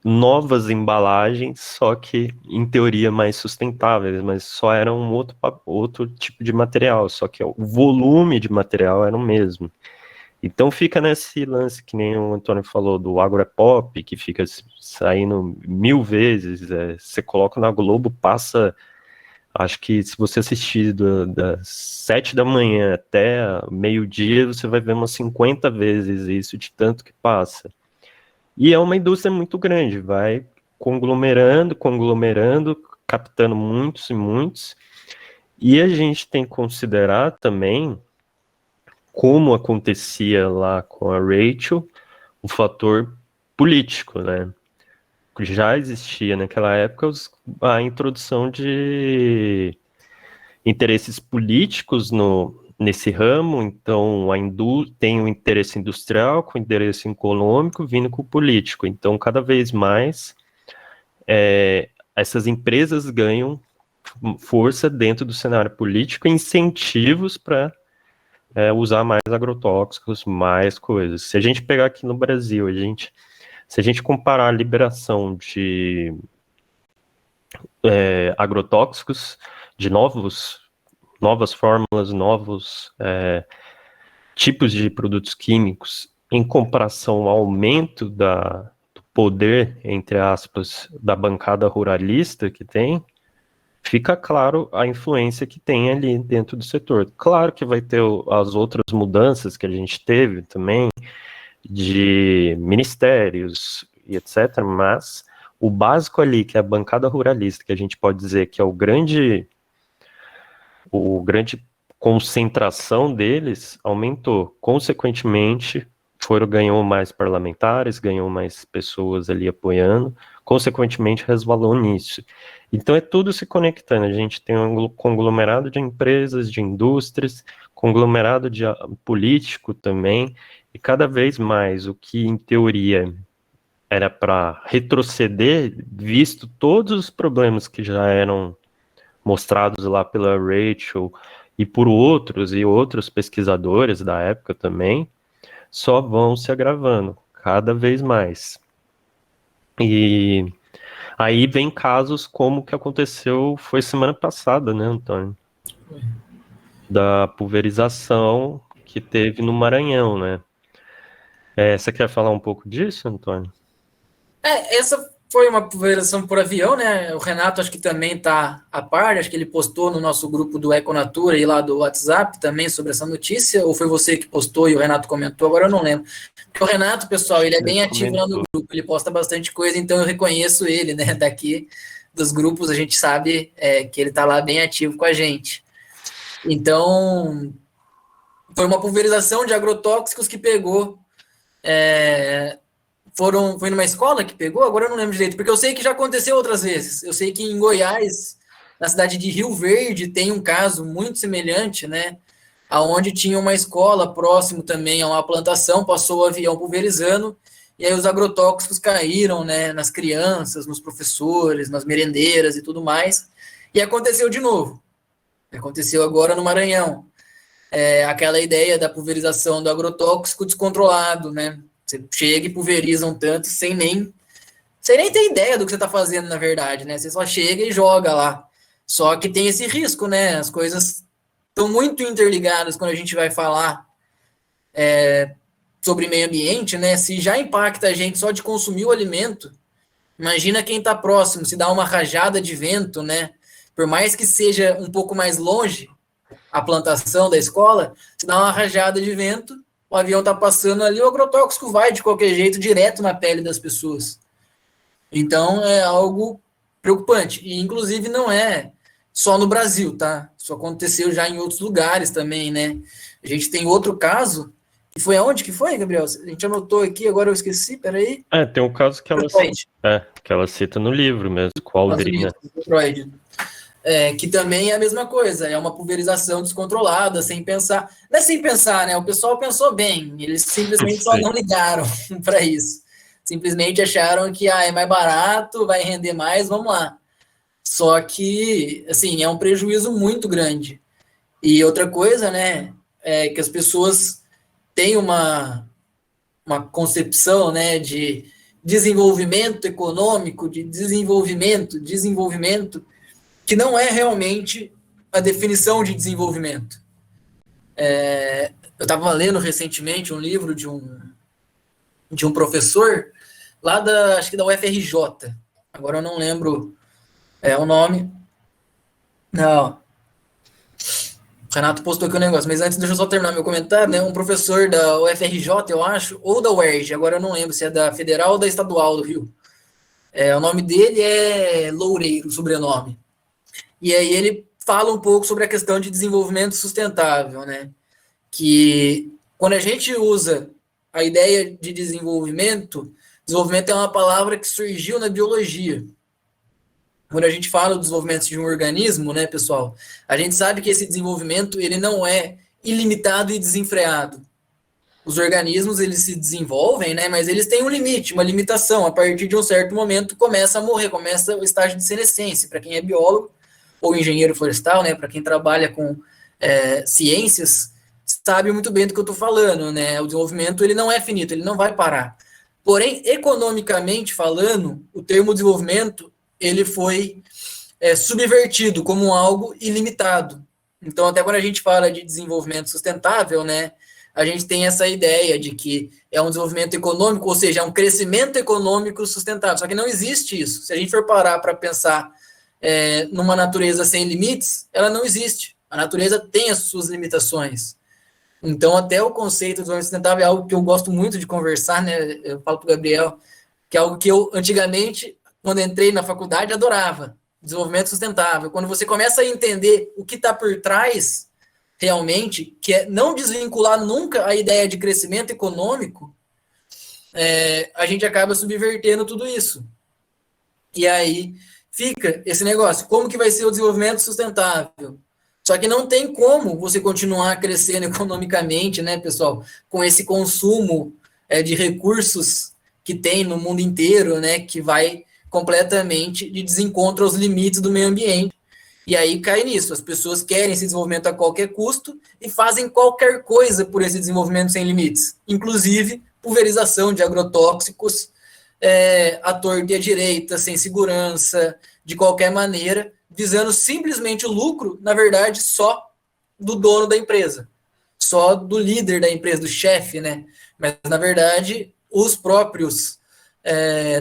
[SPEAKER 3] novas embalagens, só que em teoria mais sustentáveis, mas só era um outro tipo de material, só que o volume de material era o mesmo. Então fica nesse lance que nem o Antônio falou do agropop, que fica saindo 1000 vezes, você coloca na Globo, passa, acho que se você assistir das 7 da manhã até meio-dia, você vai ver umas 50 vezes isso, de tanto que passa. E é uma indústria muito grande, vai conglomerando, captando muitos e muitos, e a gente tem que considerar também, como acontecia lá com a Rachel, o fator político, né? Já existia naquela época a introdução de interesses políticos nesse ramo, então tem o interesse industrial com o interesse econômico vindo com o político. Então, cada vez mais, essas empresas ganham força dentro do cenário político, incentivos para usar mais agrotóxicos, mais coisas. Se a gente pegar aqui no Brasil, se a gente comparar a liberação de agrotóxicos, de novas fórmulas, novos tipos de produtos químicos, em comparação ao aumento do poder, entre aspas, da bancada ruralista que tem, fica claro a influência que tem ali dentro do setor. Claro que vai ter as outras mudanças que a gente teve também, de ministérios e etc., mas o básico ali, que é a bancada ruralista, que a gente pode dizer que é o grande concentração deles, aumentou. Consequentemente, ganhou mais parlamentares, ganhou mais pessoas ali apoiando, consequentemente resvalou nisso. Então é tudo se conectando, a gente tem um conglomerado de empresas, de indústrias, conglomerado de político também, e cada vez mais o que em teoria era para retroceder, visto todos os problemas que já eram mostrados lá pela Rachel e por outros pesquisadores da época também, só vão se agravando cada vez mais. E aí vem casos como o que aconteceu, foi semana passada, né, Antônio? Da pulverização que teve no Maranhão, né? Você quer falar um pouco disso, Antônio?
[SPEAKER 1] Essa foi uma pulverização por avião, né? O Renato acho que também está a par, acho que ele postou no nosso grupo do Econatura e lá do WhatsApp também sobre essa notícia, ou foi você que postou e o Renato comentou, agora eu não lembro. Porque o Renato, pessoal, ele é bem ativo lá no grupo, ele posta bastante coisa, então eu reconheço ele, né? Daqui dos grupos a gente sabe que ele está lá bem ativo com a gente. Então, foi uma pulverização de agrotóxicos que pegou... Foi numa escola que pegou? Agora eu não lembro direito, porque eu sei que já aconteceu outras vezes. Eu sei que em Goiás, na cidade de Rio Verde, tem um caso muito semelhante, né? Onde tinha uma escola próximo também a uma plantação, passou o avião pulverizando, e aí os agrotóxicos caíram, né, nas crianças, nos professores, nas merendeiras e tudo mais, e aconteceu de novo. Aconteceu agora no Maranhão. Aquela ideia da pulverização do agrotóxico descontrolado, né? Você chega e pulveriza um tanto sem nem ter ideia do que você está fazendo, na verdade, né? Você só chega e joga lá. Só que tem esse risco, né? As coisas estão muito interligadas quando a gente vai falar sobre meio ambiente, né? Se já impacta a gente só de consumir o alimento, imagina quem está próximo, se dá uma rajada de vento, né? Por mais que seja um pouco mais longe a plantação da escola, se dá uma rajada de vento, o avião está passando ali, o agrotóxico vai de qualquer jeito direto na pele das pessoas. Então é algo preocupante. E inclusive não é só no Brasil, tá? Isso aconteceu já em outros lugares também, né? A gente tem outro caso, que foi aonde que foi, Gabriel? A gente anotou aqui, agora eu esqueci, peraí.
[SPEAKER 3] Tem um caso que ela cita no livro mesmo, com a Aldrina.
[SPEAKER 1] Que também é a mesma coisa, é uma pulverização descontrolada, sem pensar. Não é sem pensar, né? O pessoal pensou bem, eles simplesmente só não ligaram para isso. Simplesmente acharam que é mais barato, vai render mais, vamos lá. Só que, assim, é um prejuízo muito grande. E outra coisa, né, é que as pessoas têm uma concepção, né, de desenvolvimento econômico, de desenvolvimento, que não é realmente a definição de desenvolvimento. Eu estava lendo recentemente um livro de um professor lá acho que da UFRJ, agora eu não lembro o nome. Não. O Renato postou aqui um negócio, mas antes deixa eu só terminar meu comentário, né? Um professor da UFRJ, eu acho, ou da UERJ, agora eu não lembro se é da Federal ou da Estadual do Rio. O nome dele é Loureiro, o sobrenome. E aí ele fala um pouco sobre a questão de desenvolvimento sustentável, né? Que quando a gente usa a ideia de desenvolvimento é uma palavra que surgiu na biologia. Quando a gente fala do desenvolvimento de um organismo, né, pessoal, a gente sabe que esse desenvolvimento ele não é ilimitado e desenfreado. Os organismos, eles se desenvolvem, né, mas eles têm um limite, uma limitação. A partir de um certo momento, começa a morrer, começa o estágio de senescência. Para quem é biólogo ou engenheiro florestal, né, para quem trabalha com ciências, sabe muito bem do que eu estou falando, né? O desenvolvimento ele não é finito, ele não vai parar. Porém, economicamente falando, o termo desenvolvimento ele foi subvertido como algo ilimitado. Então, até quando a gente fala de desenvolvimento sustentável, né, a gente tem essa ideia de que é um desenvolvimento econômico, ou seja, é um crescimento econômico sustentável. Só que não existe isso. Se a gente for parar para pensar numa natureza sem limites, ela não existe. A natureza tem as suas limitações. Então, até o conceito do desenvolvimento sustentável é algo que eu gosto muito de conversar, né? Eu falo para o Gabriel, que é algo que eu, antigamente, quando entrei na faculdade, adorava. Desenvolvimento sustentável. Quando você começa a entender o que está por trás, realmente, que é não desvincular nunca a ideia de crescimento econômico, a gente acaba subvertendo tudo isso. E aí fica esse negócio, como que vai ser o desenvolvimento sustentável? Só que não tem como você continuar crescendo economicamente, né, pessoal, com esse consumo de recursos que tem no mundo inteiro, né, que vai completamente de desencontro aos limites do meio ambiente. E aí cai nisso, as pessoas querem esse desenvolvimento a qualquer custo e fazem qualquer coisa por esse desenvolvimento sem limites, inclusive pulverização de agrotóxicos à torta e à direita, sem segurança, de qualquer maneira, visando simplesmente o lucro, na verdade, só do dono da empresa, só do líder da empresa, do chefe, né? Mas, na verdade, os próprios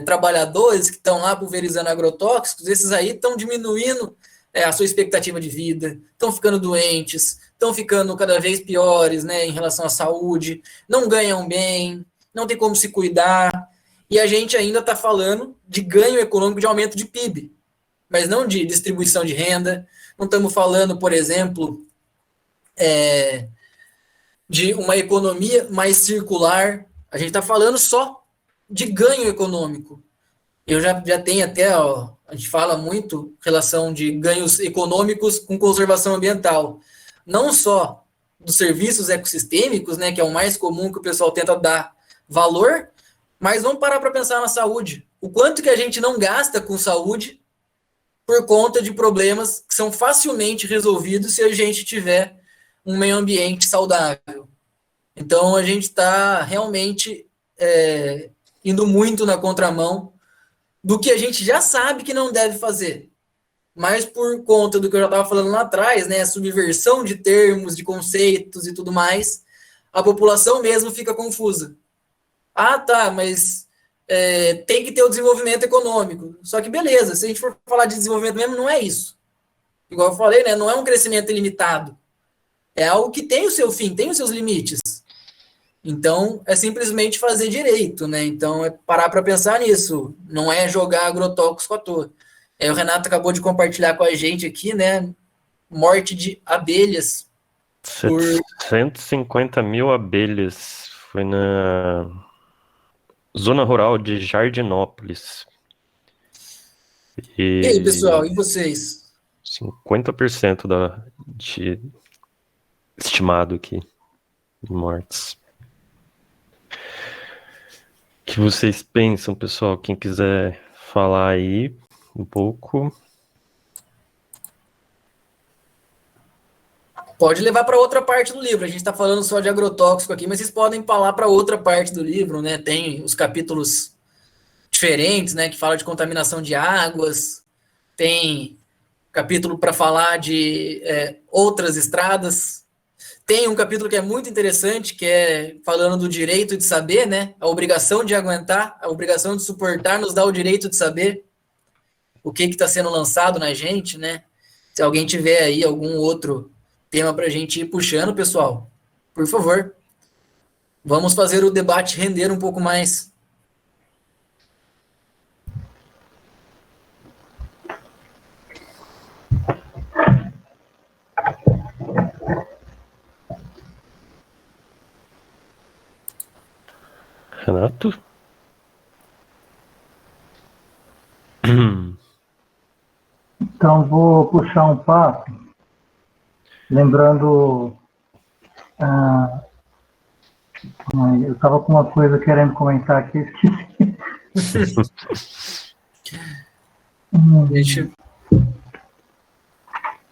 [SPEAKER 1] trabalhadores que estão lá pulverizando agrotóxicos, esses aí estão diminuindo a sua expectativa de vida, estão ficando doentes, estão ficando cada vez piores, né, em relação à saúde, não ganham bem, não tem como se cuidar, e a gente ainda está falando de ganho econômico, de aumento de PIB, mas não de distribuição de renda. Não estamos falando, por exemplo, de uma economia mais circular. A gente está falando só de ganho econômico. Eu já tenho até, a gente fala muito relação de ganhos econômicos com conservação ambiental. Não só dos serviços ecossistêmicos, né, que é o mais comum que o pessoal tenta dar valor, Mas vamos parar para pensar na saúde. O quanto que a gente não gasta com saúde por conta de problemas que são facilmente resolvidos se a gente tiver um meio ambiente saudável. Então, a gente está realmente indo muito na contramão do que a gente já sabe que não deve fazer. Mas por conta do que eu já estava falando lá atrás, né, a subversão de termos, de conceitos e tudo mais, a população mesmo fica confusa. Ah, tá, mas tem que ter o desenvolvimento econômico. Só que beleza, se a gente for falar de desenvolvimento mesmo, não é isso. Igual eu falei, né, não é um crescimento ilimitado. É algo que tem o seu fim, tem os seus limites. Então, é simplesmente fazer direito, né? Então, é parar para pensar nisso. Não é jogar agrotóxico à toa. O Renato acabou de compartilhar com a gente aqui, né? Morte de abelhas.
[SPEAKER 3] 150 mil abelhas. Foi na zona rural de Jardinópolis.
[SPEAKER 1] E aí, pessoal, e vocês?
[SPEAKER 3] 50% de estimado aqui de mortes. O que vocês pensam, pessoal? Quem quiser falar aí um pouco.
[SPEAKER 1] Pode levar para outra parte do livro. A gente está falando só de agrotóxico aqui, mas vocês podem falar para outra parte do livro, né? Tem os capítulos diferentes, né? Que fala de contaminação de águas. Tem capítulo para falar de outras estradas. Tem um capítulo que é muito interessante, que é falando do direito de saber, né? A obrigação de aguentar, a obrigação de suportar nos dá o direito de saber o que está sendo lançado na gente, né? Se alguém tiver aí algum outro tema para a gente ir puxando, pessoal, por favor, vamos fazer o debate render um pouco mais.
[SPEAKER 3] Renato?
[SPEAKER 8] Então, vou puxar um papo, lembrando... eu estava com uma coisa querendo comentar aqui, esqueci.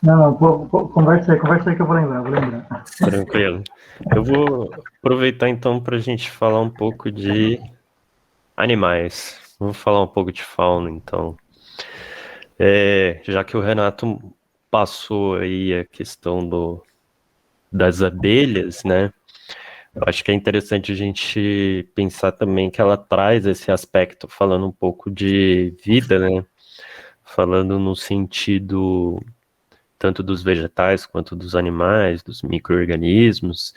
[SPEAKER 8] Não, conversa aí que eu vou lembrar.
[SPEAKER 3] Tranquilo. Eu vou aproveitar então para a gente falar um pouco de animais. Vamos falar um pouco de fauna, então. Já que o Renato passou aí a questão das abelhas, né? Eu acho que é interessante a gente pensar também que ela traz esse aspecto, falando um pouco de vida, né? Falando no sentido tanto dos vegetais quanto dos animais, dos micro-organismos.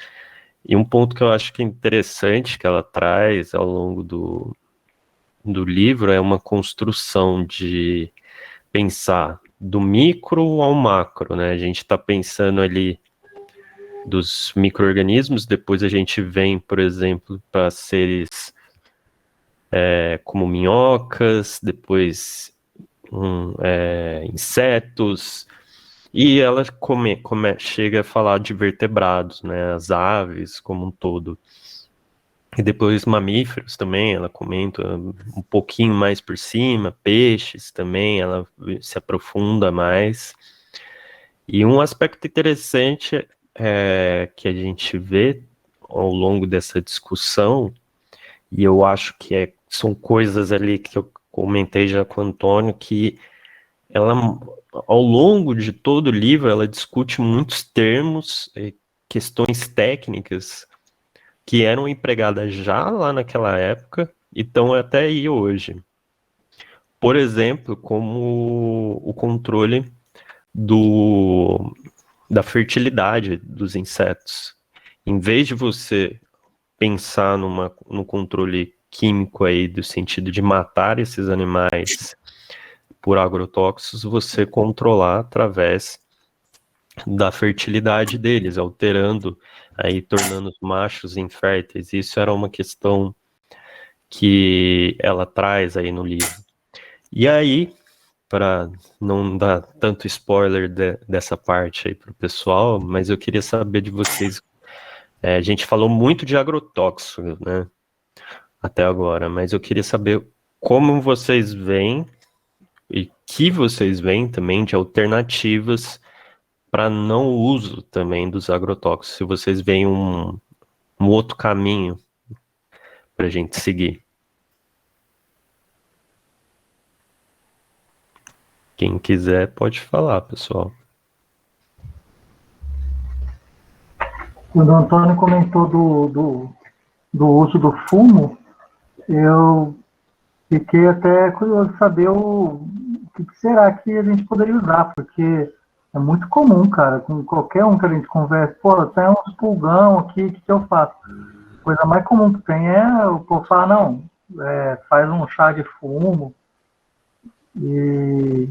[SPEAKER 3] E um ponto que eu acho que é interessante que ela traz ao longo do livro é uma construção de pensar do micro ao macro, né? A gente está pensando ali dos micro-organismos, depois a gente vem, por exemplo, para seres como minhocas, depois insetos, e ela chega a falar de vertebrados, né? As aves como um todo. E depois mamíferos também, ela comenta um pouquinho mais por cima, peixes também, ela se aprofunda mais. E um aspecto interessante que a gente vê ao longo dessa discussão, e eu acho que são coisas ali que eu comentei já com o Antônio, que ela, ao longo de todo o livro, ela discute muitos termos, questões técnicas, que eram empregadas já lá naquela época e estão até aí hoje. Por exemplo, como o controle da fertilidade dos insetos. Em vez de você pensar no controle químico aí, do sentido de matar esses animais por agrotóxicos, você controlar através da fertilidade deles, alterando, aí tornando os machos inférteis. Isso era uma questão que ela traz aí no livro. E aí, para não dar tanto spoiler dessa parte aí para o pessoal, mas eu queria saber de vocês, a gente falou muito de agrotóxico, né? até agora, mas eu queria saber como vocês veem e que vocês veem também de alternativas para não uso também dos agrotóxicos, se vocês veem um outro caminho para a gente seguir. Quem quiser pode falar, pessoal.
[SPEAKER 8] Quando o Antônio comentou do uso do fumo, eu fiquei até curioso de saber o que será que a gente poderia usar, porque é muito comum, cara, com qualquer um que a gente conversa, pô, tem uns pulgão aqui, o que eu faço? A coisa mais comum que tem é o povo falar, não, faz um chá de fumo, e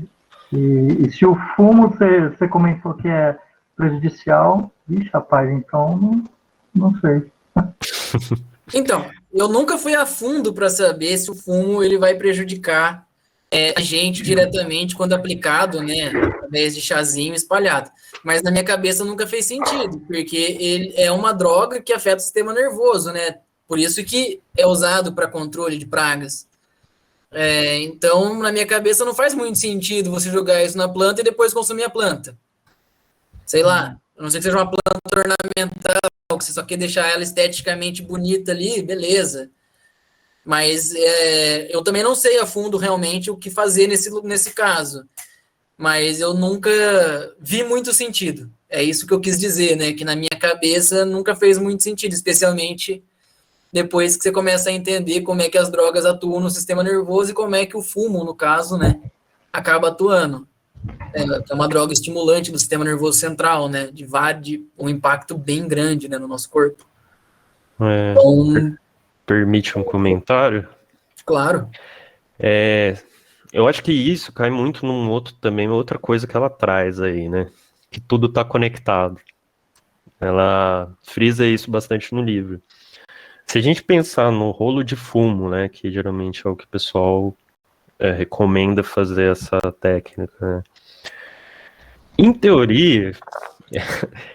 [SPEAKER 8] se o fumo você comentou que é prejudicial, vixe, rapaz, então não sei.
[SPEAKER 1] Então, eu nunca fui a fundo para saber se o fumo ele vai prejudicar a gente diretamente quando aplicado, né, através de chazinho espalhado. Mas na minha cabeça nunca fez sentido, porque ele é uma droga que afeta o sistema nervoso, né? Por isso que é usado para controle de pragas. Então, na minha cabeça não faz muito sentido você jogar isso na planta e depois consumir a planta. Sei lá, a não ser que seja uma planta ornamental, que você só quer deixar ela esteticamente bonita ali, beleza. Mas eu também não sei a fundo realmente o que fazer nesse caso. Mas eu nunca vi muito sentido. É isso que eu quis dizer, né? Que na minha cabeça nunca fez muito sentido, especialmente depois que você começa a entender como é que as drogas atuam no sistema nervoso e como é que o fumo, no caso, né, acaba atuando. É uma droga estimulante do sistema nervoso central, né? De um impacto bem grande, né, no nosso corpo. Então,
[SPEAKER 3] Permite um comentário?
[SPEAKER 1] Claro.
[SPEAKER 3] Eu acho que isso cai muito outra coisa que ela traz aí, né? Que tudo está conectado. Ela frisa isso bastante no livro. Se a gente pensar no rolo de fumo, né? Que geralmente é o que o pessoal recomenda fazer essa técnica, né? Em teoria,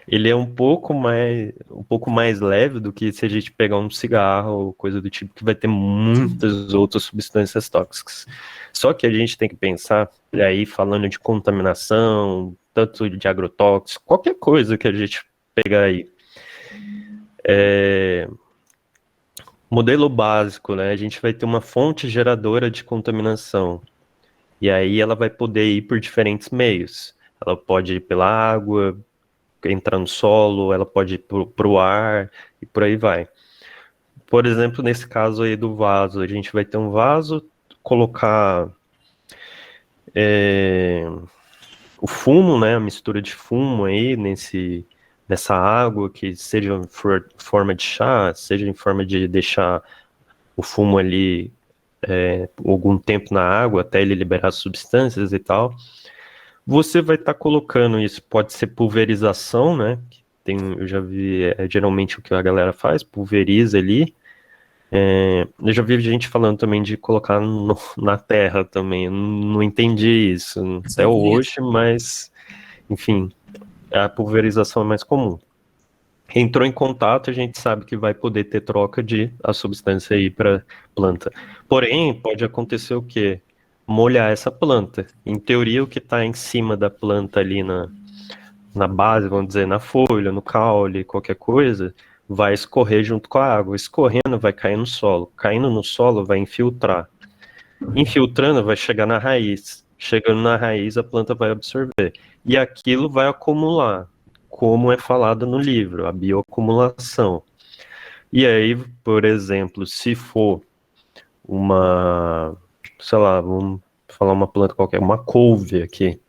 [SPEAKER 3] ele é um pouco mais leve do que se a gente pegar um cigarro ou coisa do tipo, que vai ter muitas outras substâncias tóxicas. Só que a gente tem que pensar, e aí falando de contaminação, tanto de agrotóxico, qualquer coisa que a gente pegar aí. Modelo básico, né? A gente vai ter uma fonte geradora de contaminação. E aí ela vai poder ir por diferentes meios. Ela pode ir pela água, entrar no solo, ela pode ir para o ar e por aí vai. Por exemplo, nesse caso aí do vaso, a gente vai ter um vaso, colocar o fumo, né, a mistura de fumo aí nessa água, que seja em forma de chá, seja em forma de deixar o fumo ali algum tempo na água até ele liberar substâncias e tal. Você vai estar colocando isso, pode ser pulverização, né? Eu já vi, geralmente o que a galera faz, pulveriza ali. Eu já vi gente falando também de colocar na terra também. Eu não entendi isso até hoje, mas, enfim, a pulverização é mais comum. Entrou em contato, a gente sabe que vai poder ter troca de a substância aí para planta. Porém, pode acontecer o quê? Molhar essa planta. Em teoria, o que está em cima da planta ali na base, vamos dizer, na folha, no caule, qualquer coisa, vai escorrer junto com a água. Escorrendo, vai cair no solo. Caindo no solo, vai infiltrar. Infiltrando, vai chegar na raiz. Chegando na raiz, a planta vai absorver. E aquilo vai acumular, como é falado no livro, a bioacumulação. E aí, por exemplo, se for sei lá, vamos falar uma planta qualquer, uma couve aqui,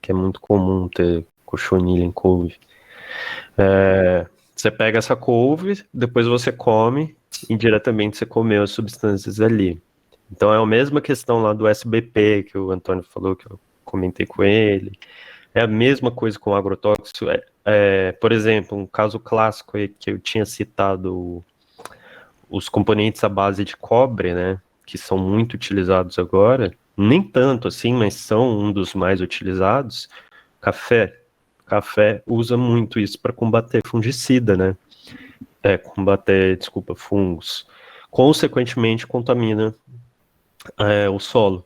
[SPEAKER 3] que é muito comum ter cochonilha em couve. Você pega essa couve, depois você come, indiretamente você comeu as substâncias ali. Então é a mesma questão lá do SBP, que o Antônio falou, que eu comentei com ele. É a mesma coisa com o agrotóxico. Por exemplo, um caso clássico aí que eu tinha citado, os componentes à base de cobre, né, que são muito utilizados agora, nem tanto assim, mas são um dos mais utilizados. Café usa muito isso para combater fungicida, né? Fungos. consequentemente contamina o solo.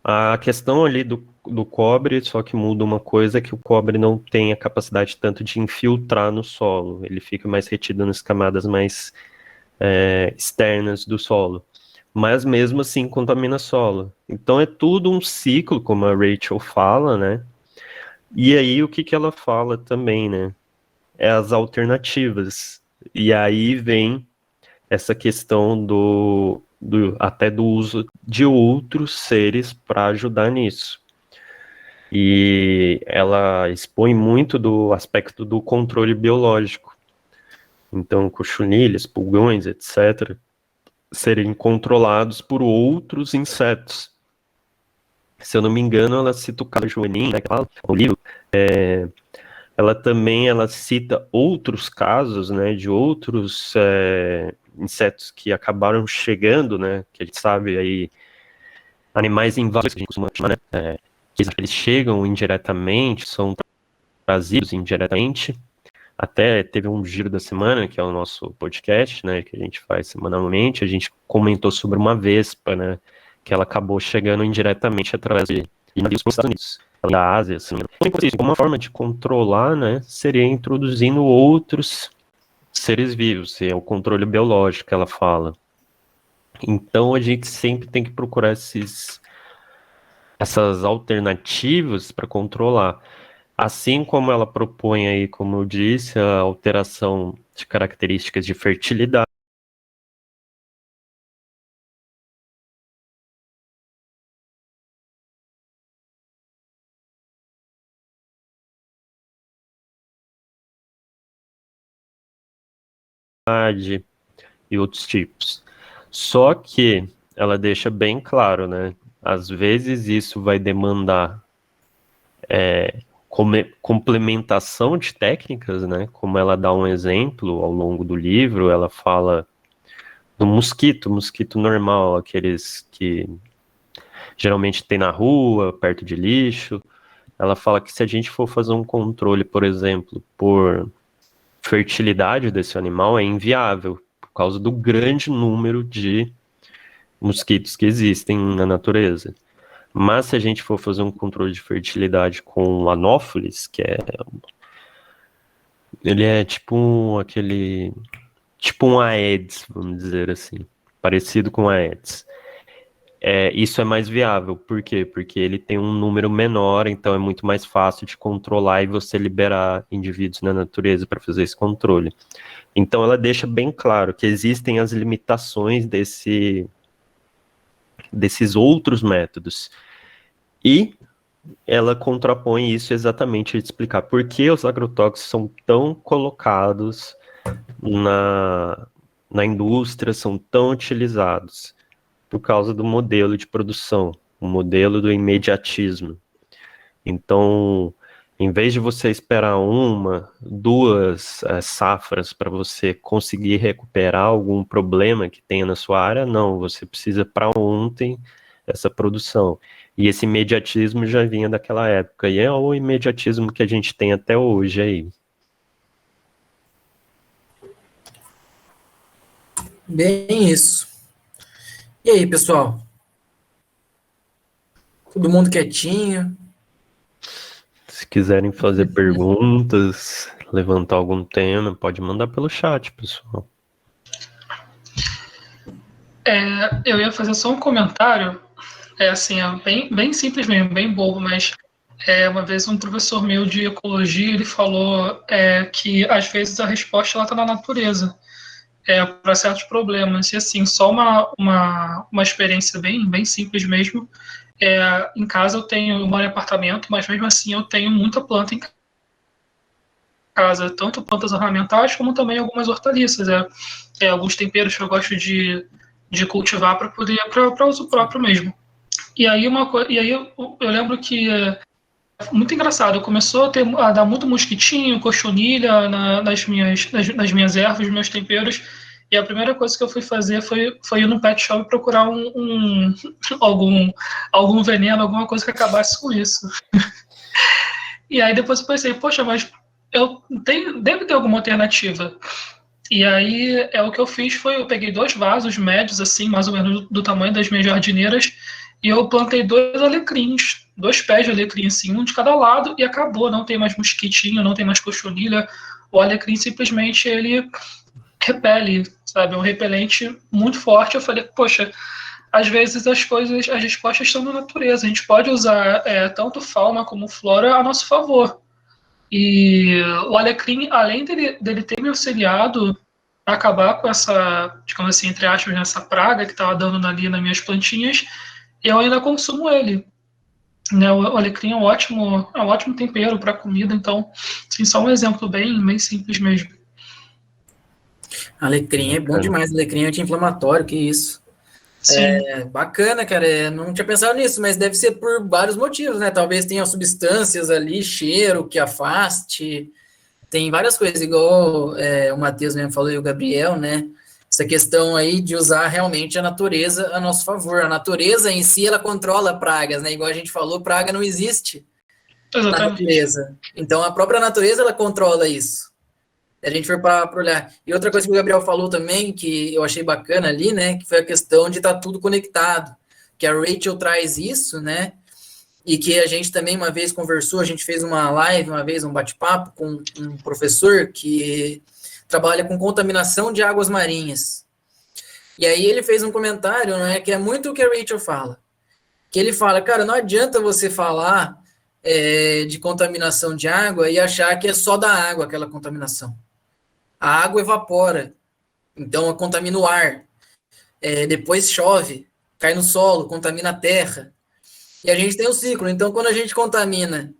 [SPEAKER 3] A questão ali do cobre, só que muda uma coisa, é que o cobre não tem a capacidade tanto de infiltrar no solo, ele fica mais retido nas camadas mais externas do solo, mas mesmo assim contamina solo. Então é tudo um ciclo, como a Rachel fala, né? E aí o que ela fala também, né? É as alternativas. E aí vem essa questão até do uso de outros seres para ajudar nisso. E ela expõe muito do aspecto do controle biológico. Então, cochonilhas, pulgões, etc., serem controlados por outros insetos. Se eu não me engano, ela cita o caso Joanin, né, que fala no livro. Ela cita outros casos, né, de outros insetos que acabaram chegando, né, que a gente sabe aí, animais invasores, que a gente costuma chamar, né, que eles chegam indiretamente, são trazidos indiretamente. Até teve um Giro da Semana, que é o nosso podcast, né, que a gente faz semanalmente, a gente comentou sobre uma vespa, né, que ela acabou chegando indiretamente através de navios para os Estados Unidos, da Ásia, assim. Uma forma de controlar, né, seria introduzindo outros seres vivos, é o controle biológico que ela fala. Então a gente sempre tem que procurar essas alternativas para controlar. Assim como ela propõe aí, como eu disse, a alteração de características de fertilidade, e outros tipos. Só que ela deixa bem claro, né? Às vezes isso vai demandar complementação de técnicas, né? Como ela dá um exemplo ao longo do livro, ela fala do mosquito normal, aqueles que geralmente tem na rua, perto de lixo. Ela fala que se a gente for fazer um controle, por exemplo, por fertilidade desse animal, é inviável, por causa do grande número de mosquitos que existem na natureza. Mas se a gente for fazer um controle de fertilidade com anófeles, ele é tipo um Aedes, vamos dizer assim, parecido com Aedes. Isso é mais viável, por quê? Porque ele tem um número menor, então é muito mais fácil de controlar e você liberar indivíduos na natureza para fazer esse controle. Então ela deixa bem claro que existem as limitações desses outros métodos. E ela contrapõe isso exatamente a explicar por que os agrotóxicos são tão colocados na indústria, são tão utilizados. Por causa do modelo de produção, o modelo do imediatismo. Então, em vez de você esperar 1, 2 safras para você conseguir recuperar algum problema que tenha na sua área, não, você precisa para ontem essa produção. E esse imediatismo já vinha daquela época, e é o imediatismo que a gente tem até hoje aí.
[SPEAKER 1] Bem isso. E aí, pessoal? Todo mundo quietinho?
[SPEAKER 3] Se quiserem fazer perguntas, levantar algum tema, pode mandar pelo chat, pessoal.
[SPEAKER 5] Eu ia fazer só um comentário, assim, bem simples mesmo, bem bobo, mas uma vez um professor meu de ecologia, ele falou que às vezes a resposta está na natureza. Para certos problemas. E assim, só uma experiência bem simples mesmo. Em casa eu moro em apartamento, mas mesmo assim eu tenho muita planta em casa, tanto plantas ornamentais como também algumas hortaliças. Alguns temperos que eu gosto de cultivar para uso próprio mesmo. E aí eu lembro que muito engraçado, começou a dar muito mosquitinho, cochonilha nas minhas ervas, nos meus temperos, e a primeira coisa que eu fui fazer foi ir no pet shop procurar algum veneno, alguma coisa que acabasse com isso. E aí depois eu pensei, poxa, mas deve ter alguma alternativa. E aí, o que eu fiz foi, eu peguei 2 vasos médios, assim, mais ou menos do tamanho das minhas jardineiras, e eu plantei 2 alecrins, 2 pés de alecrim, assim, um de cada lado, e acabou, não tem mais mosquitinho, não tem mais cochonilha, o alecrim simplesmente, ele repele, sabe, é um repelente muito forte. Eu falei, poxa, às vezes as respostas estão na natureza, a gente pode usar tanto fauna como flora a nosso favor. E o alecrim, além dele ter me auxiliado a acabar com essa, digamos assim, entre aspas, nessa praga que estava dando ali nas minhas plantinhas, eu ainda consumo ele. Né? O alecrim é um ótimo tempero para comida, então, assim, só um exemplo bem simples mesmo.
[SPEAKER 1] Alecrim é bom demais, alecrim é anti-inflamatório, que isso.
[SPEAKER 5] Sim.
[SPEAKER 1] Bacana, cara. Não tinha pensado nisso, mas deve ser por vários motivos, né? Talvez tenha substâncias ali, cheiro que afaste. Tem várias coisas, igual o Matheus mesmo falou e o Gabriel, né? Essa questão aí de usar realmente a natureza a nosso favor. A natureza em si, ela controla pragas, né? Igual a gente falou, praga não existe na
[SPEAKER 5] Exatamente.
[SPEAKER 1] natureza. Então, a própria natureza, ela controla isso. Se a gente for para olhar. E outra coisa que o Gabriel falou também, que eu achei bacana ali, né? Que foi a questão de estar tudo conectado. Que a Rachel traz isso, né? E que a gente também uma vez conversou, a gente fez uma live, uma vez um bate-papo com um professor que trabalha com contaminação de águas marinhas. E aí ele fez um comentário, né, que é muito o que a Rachel fala. Que ele fala, cara, não adianta você falar de contaminação de água e achar que é só da água aquela contaminação. A água evapora, então contamina o ar. Depois chove, cai no solo, contamina a terra. E a gente tem o ciclo. Então, quando a gente contamina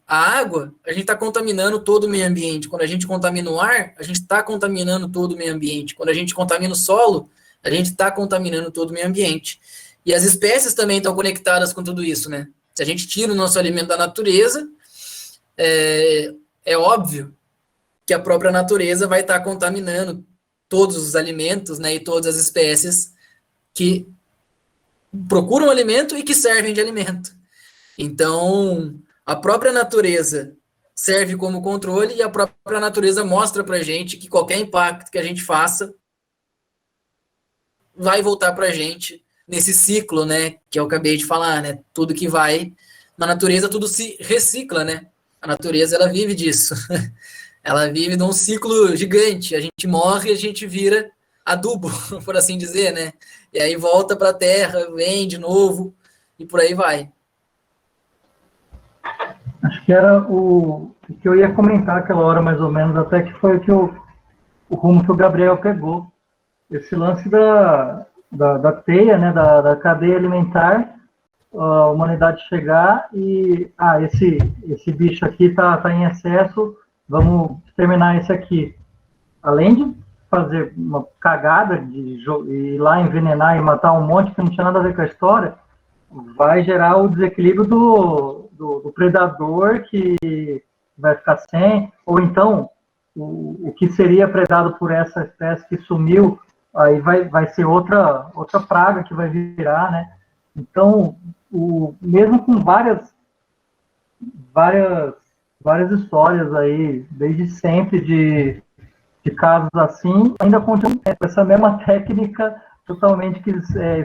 [SPEAKER 1] a água, a gente está contaminando todo o meio ambiente. Quando a gente contamina o ar, a gente está contaminando todo o meio ambiente. Quando a gente contamina o solo, a gente está contaminando todo o meio ambiente. E as espécies também estão conectadas com tudo isso, né? Se a gente tira o nosso alimento da natureza, é óbvio que a própria natureza vai estar contaminando todos os alimentos, né? E todas as espécies que procuram alimento e que servem de alimento. Então, a própria natureza serve como controle e a própria natureza mostra para a gente que qualquer impacto que a gente faça vai voltar para a gente nesse ciclo, né, que eu acabei de falar, né, tudo que vai na natureza, tudo se recicla, né, a natureza, ela vive disso, ela vive de um ciclo gigante, a gente morre e a gente vira adubo, por assim dizer, né, e aí volta para a terra, vem de novo, e por aí vai.
[SPEAKER 8] Acho que era o que eu ia comentar aquela hora, mais ou menos, até que foi o rumo que o Gabriel pegou. Esse lance da teia, né, da cadeia alimentar, a humanidade chegar e, esse bicho aqui tá em excesso, vamos exterminar esse aqui. Além de fazer uma cagada, de ir lá envenenar e matar um monte que não tinha nada a ver com a história, vai gerar o desequilíbrio do predador que vai ficar sem, ou então o que seria predado por essa espécie que sumiu, aí vai ser outra praga que vai virar, né? Então, mesmo com várias histórias aí, desde sempre de casos assim, ainda continua essa mesma técnica totalmente que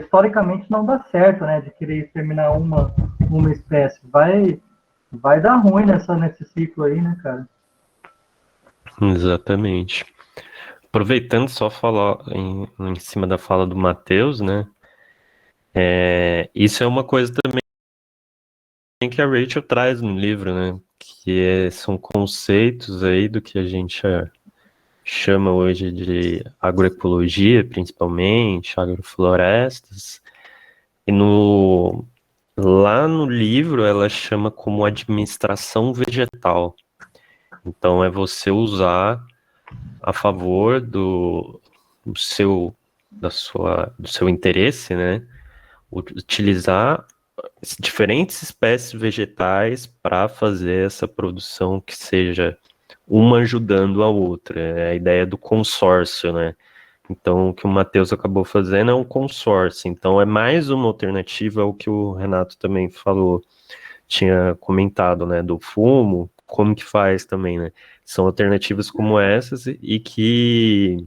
[SPEAKER 8] historicamente não dá certo, né, de querer exterminar uma espécie. Vai dar ruim nesse ciclo aí, né, cara?
[SPEAKER 3] Exatamente. Aproveitando só falar em cima da fala do Matheus, né, isso é uma coisa também que a Rachel traz no livro, né, que são conceitos aí do que a gente chama hoje de agroecologia, principalmente, agroflorestas, e lá no livro ela chama como administração vegetal. Então é você usar a favor do seu interesse, né? Utilizar diferentes espécies vegetais para fazer essa produção que seja uma ajudando a outra. É a ideia do consórcio, né? Então, o que o Matheus acabou fazendo é um consórcio. Então, é mais uma alternativa ao que o Renato também falou, tinha comentado, né? Do fumo, como que faz também, né? São alternativas como essas e que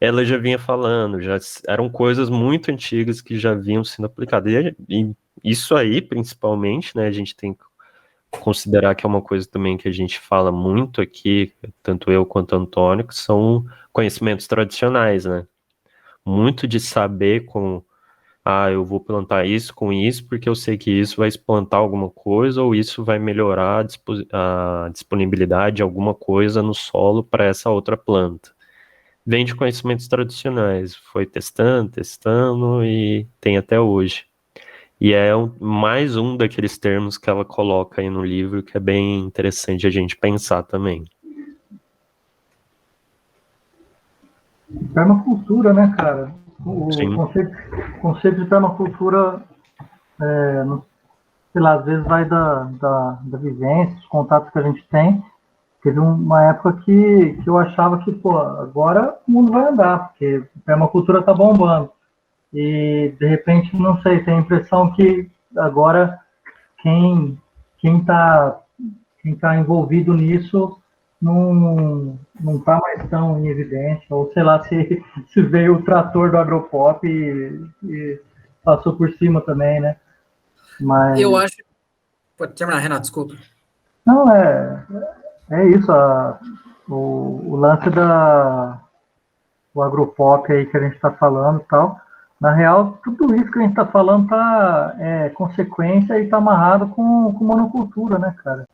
[SPEAKER 3] ela já vinha falando, já eram coisas muito antigas que já vinham sendo aplicadas. E isso aí, principalmente, né, a gente tem que considerar que é uma coisa também que a gente fala muito aqui, tanto eu quanto o Antônio, que são conhecimentos tradicionais, né? Muito de saber eu vou plantar isso com isso, porque eu sei que isso vai plantar alguma coisa, ou isso vai melhorar a disponibilidade de alguma coisa no solo para essa outra planta. Vem de conhecimentos tradicionais, foi testando e tem até hoje. E é mais um daqueles termos que ela coloca aí no livro que é bem interessante a gente pensar também.
[SPEAKER 8] Permacultura, né, cara? O
[SPEAKER 3] Sim.
[SPEAKER 8] conceito de permacultura, sei lá, às vezes vai da vivência, dos contatos que a gente tem. Teve uma época que eu achava que, agora o mundo vai andar, porque a permacultura tá bombando. E, de repente, não sei, tem a impressão que agora quem tá envolvido nisso não tá mais tão em evidência, ou sei lá, se veio o trator do Agropop e passou por cima também, né? Mas...
[SPEAKER 1] Eu acho... Pode terminar, Renato, desculpa.
[SPEAKER 8] Não, é isso, o lance o Agropop aí que a gente está falando e tal. Na real, tudo isso que a gente está falando é consequência e está amarrado com monocultura, né, cara?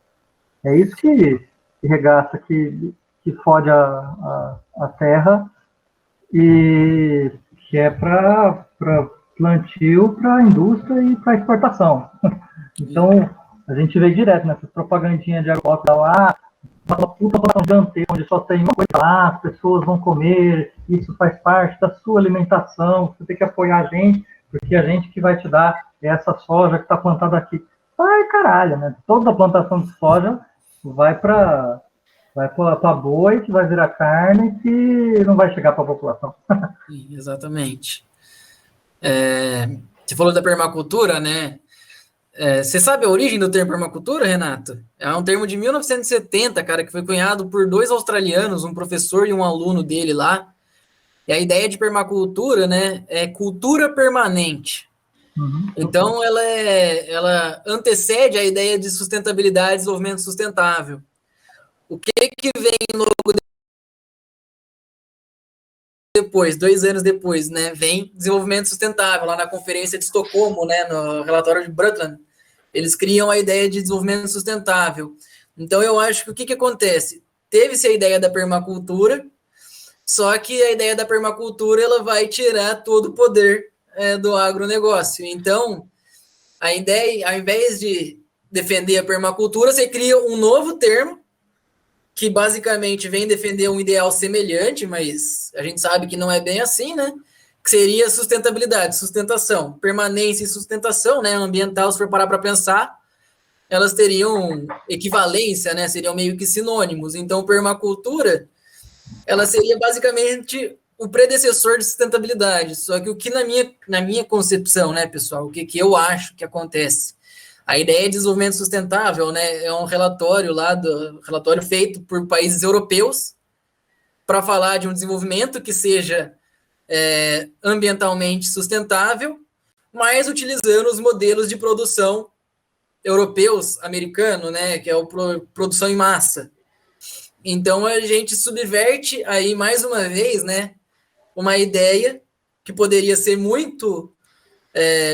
[SPEAKER 8] É isso que regaça, que fode a terra e que é para plantio, para indústria e para exportação. Então, a gente vê direto nessas propagandinhas de Agropop lá, uma puta plantação gigantesca, onde só tem uma coisa lá, as pessoas vão comer, isso faz parte da sua alimentação, você tem que apoiar a gente, porque a gente que vai te dar essa soja que está plantada aqui. Ai, caralho, né? Toda a plantação de soja vai para boi, que vai virar carne, que não vai chegar para a população.
[SPEAKER 1] Sim, exatamente. Você falou da permacultura, né? Você sabe a origem do termo permacultura, Renato? É um termo de 1970, cara, que foi cunhado por 2 australianos, um professor e um aluno dele lá. E a ideia de permacultura, né, é cultura permanente. Então, ela antecede a ideia de sustentabilidade e desenvolvimento sustentável. O que vem logo depois, 2 anos depois, né, vem desenvolvimento sustentável, lá na Conferência de Estocolmo, né, no relatório de Brundtland, eles criam a ideia de desenvolvimento sustentável. Então, eu acho que o que acontece? Teve-se a ideia da permacultura, só que a ideia da permacultura ela vai tirar todo o poder do agronegócio. Então, a ideia, ao invés de defender a permacultura, você cria um novo termo que basicamente vem defender um ideal semelhante, mas a gente sabe que não é bem assim, né? Que seria sustentabilidade, sustentação, permanência e sustentação, né? Ambiental, se for parar para pensar, elas teriam equivalência, né? Seriam meio que sinônimos. Então, permacultura, ela seria basicamente o predecessor de sustentabilidade. Só que o que na minha concepção, né, pessoal, o que eu acho que acontece? A ideia de desenvolvimento sustentável, né, é um relatório relatório feito por países europeus para falar de um desenvolvimento que seja ambientalmente sustentável, mas utilizando os modelos de produção europeus, americano, né, que é a produção em massa. Então, a gente subverte aí, mais uma vez, né, uma ideia que poderia ser muito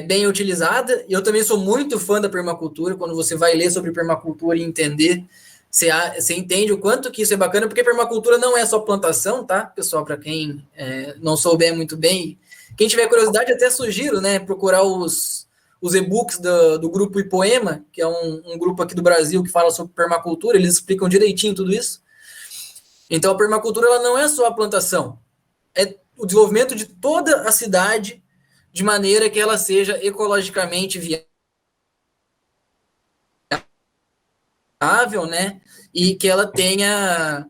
[SPEAKER 1] bem utilizada. E eu também sou muito fã da permacultura. Quando você vai ler sobre permacultura e entender, você entende o quanto que isso é bacana, porque permacultura não é só plantação, tá, pessoal? Para quem não souber muito bem, quem tiver curiosidade, até sugiro, né, procurar os e-books do grupo Ipoema, que é um grupo aqui do Brasil que fala sobre permacultura. Eles explicam direitinho tudo isso. Então, a permacultura ela não é só a plantação, é o desenvolvimento de toda a cidade de maneira que ela seja ecologicamente viável, né? E que ela tenha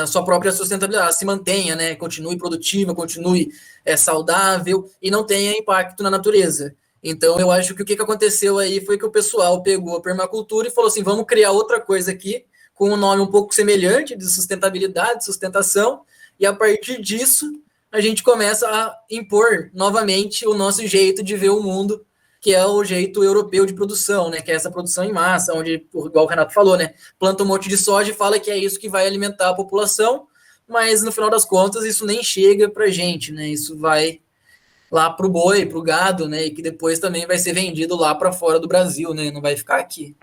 [SPEAKER 1] a sua própria sustentabilidade, ela se mantenha, né? Continue produtiva, continue saudável e não tenha impacto na natureza. Então, eu acho que o que aconteceu aí foi que o pessoal pegou a permacultura e falou assim, vamos criar outra coisa aqui, com um nome um pouco semelhante, de sustentabilidade, sustentação, e a partir disso, a gente começa a impor novamente o nosso jeito de ver o mundo, que é o jeito europeu de produção, né? Que é essa produção em massa, onde, igual o Renato falou, né? Planta um monte de soja e fala que é isso que vai alimentar a população, mas no final das contas isso nem chega pra gente, né? Isso vai lá pro boi, pro gado, né? E que depois também vai ser vendido lá para fora do Brasil, né? Não vai ficar aqui.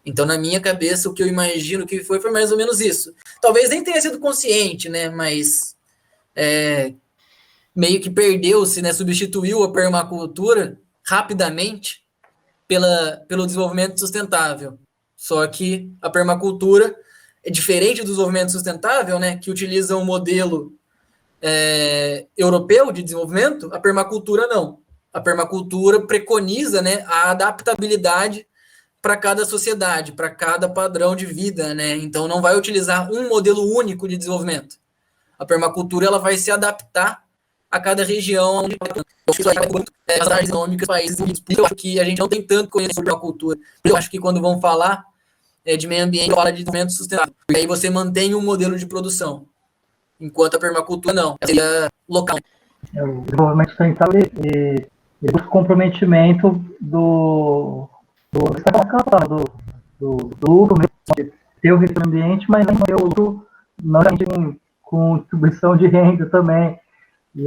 [SPEAKER 1] Então, na minha cabeça, o que eu imagino que foi mais ou menos isso. Talvez nem tenha sido consciente, né? Mas meio que né? Substituiu a permacultura rapidamente pelo desenvolvimento sustentável. Só que a permacultura é diferente do desenvolvimento sustentável, né? Que utiliza um modelo europeu de desenvolvimento, a permacultura não. A permacultura preconiza, né, a adaptabilidade para cada sociedade, para cada padrão de vida, né? Então não vai utilizar um modelo único de desenvolvimento. A permacultura ela vai se adaptar a cada região onde as áreas econômicas, países. Eu acho que a gente não tem tanto conhecimento sobre a cultura. Eu acho que quando vão falar de meio ambiente, fala de desenvolvimento sustentável. E aí você mantém um modelo de produção. Enquanto a permacultura não, é local.
[SPEAKER 8] O desenvolvimento sustentável e o comprometimento do lucro mesmo, de ter o recurso ambiente, mas não ter o lucro com distribuição de renda também. E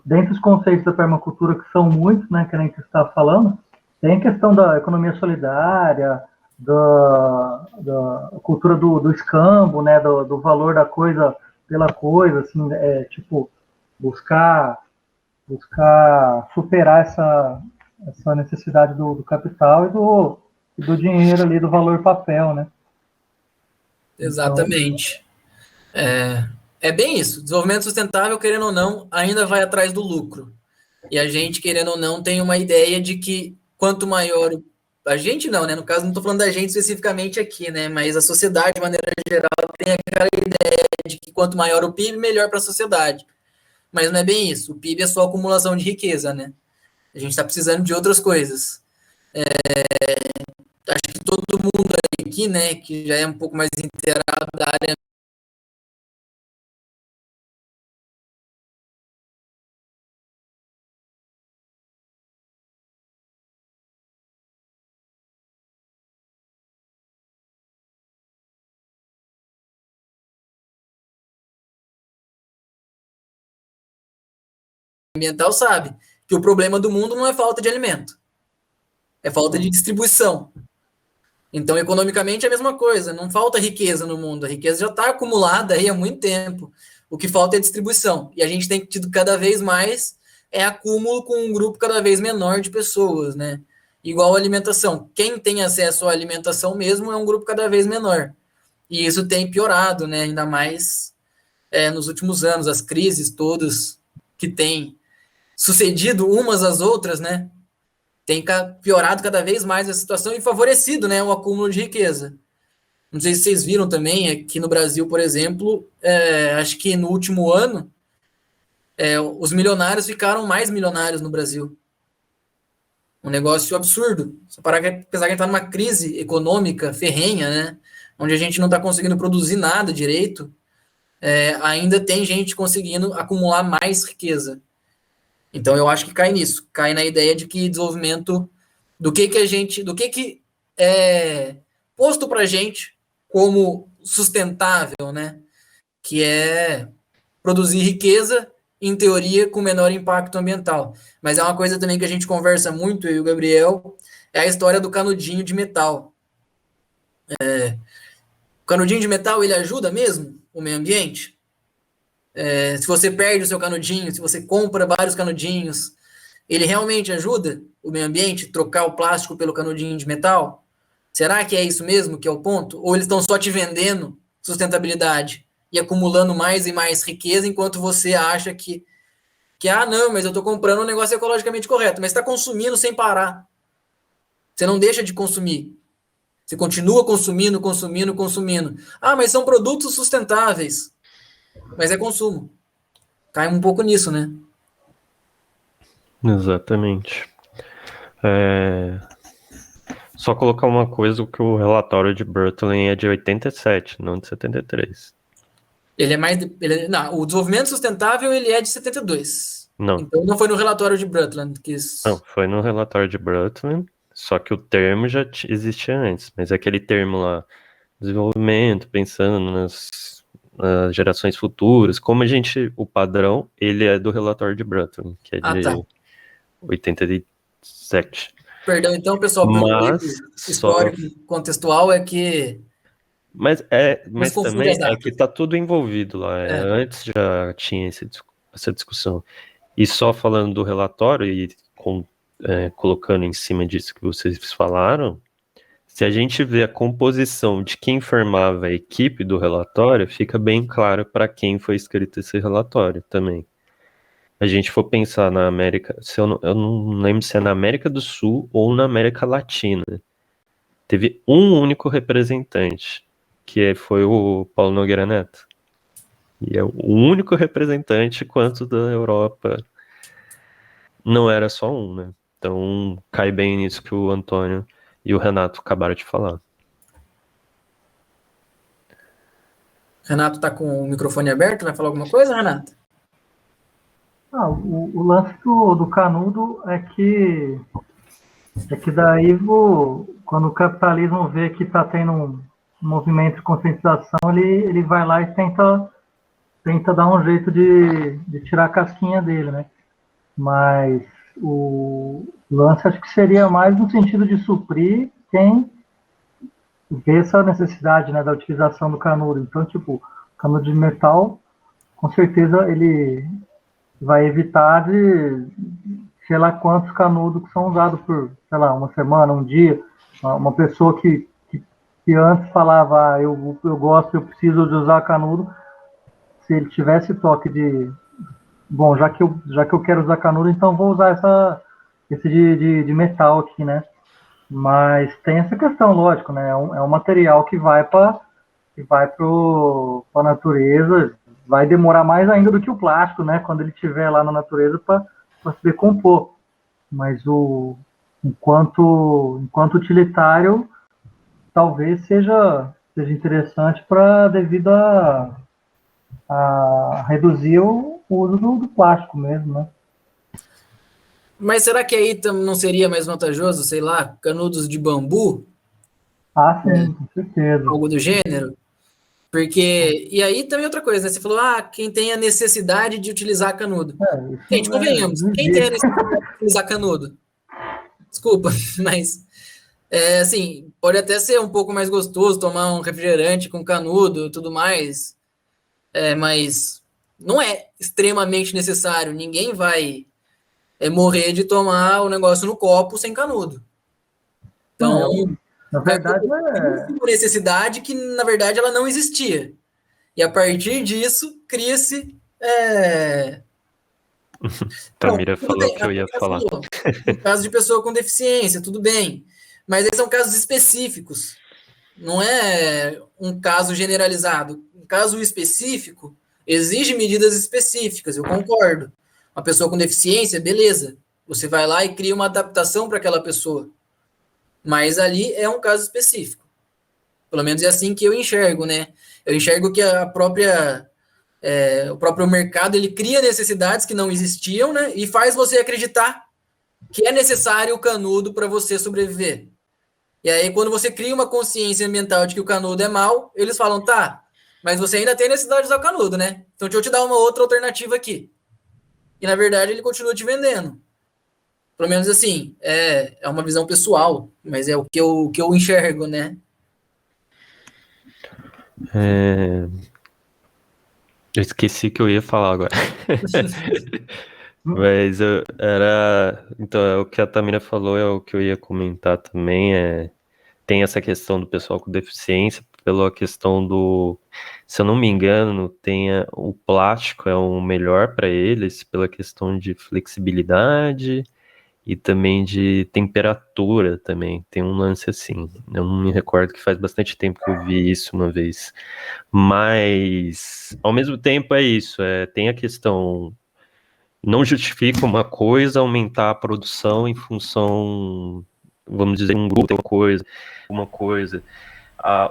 [SPEAKER 8] dentro dos conceitos da permacultura, que são muitos, né, que a gente está falando, tem a questão da economia solidária, da cultura do escambo, né, do valor da coisa pela coisa, assim, tipo, buscar superar essa necessidade do capital e do dinheiro ali, do valor papel, né?
[SPEAKER 1] Exatamente. É bem isso. Desenvolvimento sustentável, querendo ou não, ainda vai atrás do lucro. E a gente, querendo ou não, tem uma ideia de que quanto maior a gente não, né? No caso, não estou falando da gente especificamente aqui, né? Mas a sociedade, de maneira geral, tem aquela ideia de que quanto maior o PIB, melhor para a sociedade. Mas não é bem isso. O PIB é só acumulação de riqueza, né? A gente está precisando de outras coisas. Acho que todo mundo aqui, né, que já é um pouco mais inteirado da área ambiental sabe que o problema do mundo não é falta de alimento, é falta de distribuição. Então, economicamente, é a mesma coisa, não falta riqueza no mundo, a riqueza já está acumulada aí há muito tempo, o que falta é distribuição, e a gente tem tido cada vez mais acúmulo com um grupo cada vez menor de pessoas, né? Igual a alimentação, quem tem acesso à alimentação mesmo é um grupo cada vez menor, e isso tem piorado, né? Ainda mais nos últimos anos, as crises todas que têm sucedido umas às outras, né? Tem piorado cada vez mais a situação e favorecido, né, o acúmulo de riqueza. Não sei se vocês viram também, aqui no Brasil, por exemplo, acho que no último ano, os milionários ficaram mais milionários no Brasil. Um negócio absurdo. Só parar que, apesar que a gente está numa crise econômica ferrenha, né, onde a gente não está conseguindo produzir nada direito, ainda tem gente conseguindo acumular mais riqueza. Então, eu acho que cai nisso, cai na ideia de que desenvolvimento, do que é posto para a gente como sustentável, né? Que é produzir riqueza, em teoria, com menor impacto ambiental. Mas é uma coisa também que a gente conversa muito, eu e o Gabriel, é a história do canudinho de metal. O canudinho de metal, ele ajuda mesmo o meio ambiente? Se você perde o seu canudinho, se você compra vários canudinhos, ele realmente ajuda o meio ambiente, trocar o plástico pelo canudinho de metal? Será que é isso mesmo que é o ponto? Ou eles estão só te vendendo sustentabilidade e acumulando mais e mais riqueza, enquanto você acha que não, mas eu estou comprando um negócio ecologicamente correto, mas está consumindo sem parar. Você não deixa de consumir. Você continua consumindo. Ah, mas são produtos sustentáveis. Mas é consumo. Cai um pouco nisso, né?
[SPEAKER 3] Exatamente. Só colocar uma coisa, que o relatório de Brundtland é de 87, não de 73.
[SPEAKER 1] Ele é mais... não, o desenvolvimento sustentável ele é de 72.
[SPEAKER 3] Não.
[SPEAKER 1] Então não foi no relatório de Brundtland que
[SPEAKER 3] Não, foi no relatório de Brundtland, só que o termo já existia antes, mas aquele termo lá, desenvolvimento, pensando nas gerações futuras, como o padrão, ele é do relatório de Brundtland, que é de 87.
[SPEAKER 1] Perdão, então, pessoal,
[SPEAKER 3] Mas
[SPEAKER 1] histórico contextual é que...
[SPEAKER 3] Mas também é que tá tudo envolvido lá. Antes já tinha essa discussão. E só falando do relatório e colocando em cima disso que vocês falaram, se a gente vê a composição de quem formava a equipe do relatório, fica bem claro para quem foi escrito esse relatório também. A gente for pensar na América, eu não lembro se é na América do Sul ou na América Latina. Teve um único representante, que foi o Paulo Nogueira Neto. E é o único representante, quanto da Europa não era só um, né? Então cai bem nisso que o Antônio e o Renato acabaram de falar.
[SPEAKER 1] Renato tá com o microfone aberto, vai falar alguma coisa, Renato?
[SPEAKER 8] O lance do canudo é que daí, quando o capitalismo vê que está tendo um movimento de conscientização, ele vai lá e tenta dar um jeito de tirar a casquinha dele, né? Mas o lance acho que seria mais no sentido de suprir quem vê essa necessidade, né, da utilização do canudo. Então, tipo, o canudo de metal, com certeza ele vai evitar de sei lá quantos canudos que são usados por, sei lá, uma semana, um dia. Uma pessoa que antes falava, eu gosto, eu preciso de usar canudo, se ele tivesse toque de, bom, já que eu quero usar canudo, então vou usar esse de metal aqui, né? Mas tem essa questão, lógico, né? É um material que vai para a natureza, vai demorar mais ainda do que o plástico, né? Quando ele estiver lá na natureza para se decompor. Mas enquanto utilitário, talvez seja interessante devido a reduzir o uso do plástico mesmo, né?
[SPEAKER 1] Mas será que aí não seria mais vantajoso, sei lá, canudos de bambu?
[SPEAKER 8] Ah, sim, com certeza.
[SPEAKER 1] Algo do gênero? Porque, e aí também outra coisa, né? Você falou, quem tem a necessidade de utilizar canudo. Gente, convenhamos, quem tem a necessidade de utilizar canudo? Desculpa, mas, assim, pode até ser um pouco mais gostoso tomar um refrigerante com canudo e tudo mais, mas não é extremamente necessário. Ninguém vai morrer de tomar o negócio no copo sem canudo. Então,
[SPEAKER 8] na verdade,
[SPEAKER 1] uma necessidade que, na verdade, ela não existia. E a partir disso, cria-se...
[SPEAKER 3] Tamira falou que eu ia falar.
[SPEAKER 1] No caso de pessoa com deficiência, tudo bem. Mas esses são casos específicos. Não é um caso generalizado. Um caso específico exige medidas específicas, eu concordo. Uma pessoa com deficiência, beleza. Você vai lá e cria uma adaptação para aquela pessoa. Mas ali é um caso específico. Pelo menos é assim que eu enxergo, né? Eu enxergo que o próprio mercado, ele cria necessidades que não existiam, né? E faz você acreditar que é necessário o canudo para você sobreviver. E aí, quando você cria uma consciência ambiental de que o canudo é mau, eles falam, tá, mas você ainda tem necessidade de usar o canudo, né? Então deixa eu te dar uma outra alternativa aqui. E, na verdade, ele continua te vendendo. Pelo menos, assim, é uma visão pessoal, mas é o que eu enxergo, né?
[SPEAKER 3] Eu esqueci que eu ia falar agora. Mas então, o que a Tamira falou é o que eu ia comentar também. Tem essa questão do pessoal com deficiência, pela questão se eu não me engano, o plástico é o melhor para eles, pela questão de flexibilidade e também de temperatura também. Tem um lance assim. Eu não me recordo, que faz bastante tempo que eu vi isso uma vez. Mas, ao mesmo tempo, é isso. Tem a questão não justifica uma coisa aumentar a produção em função, vamos dizer, um grupo tem uma coisa.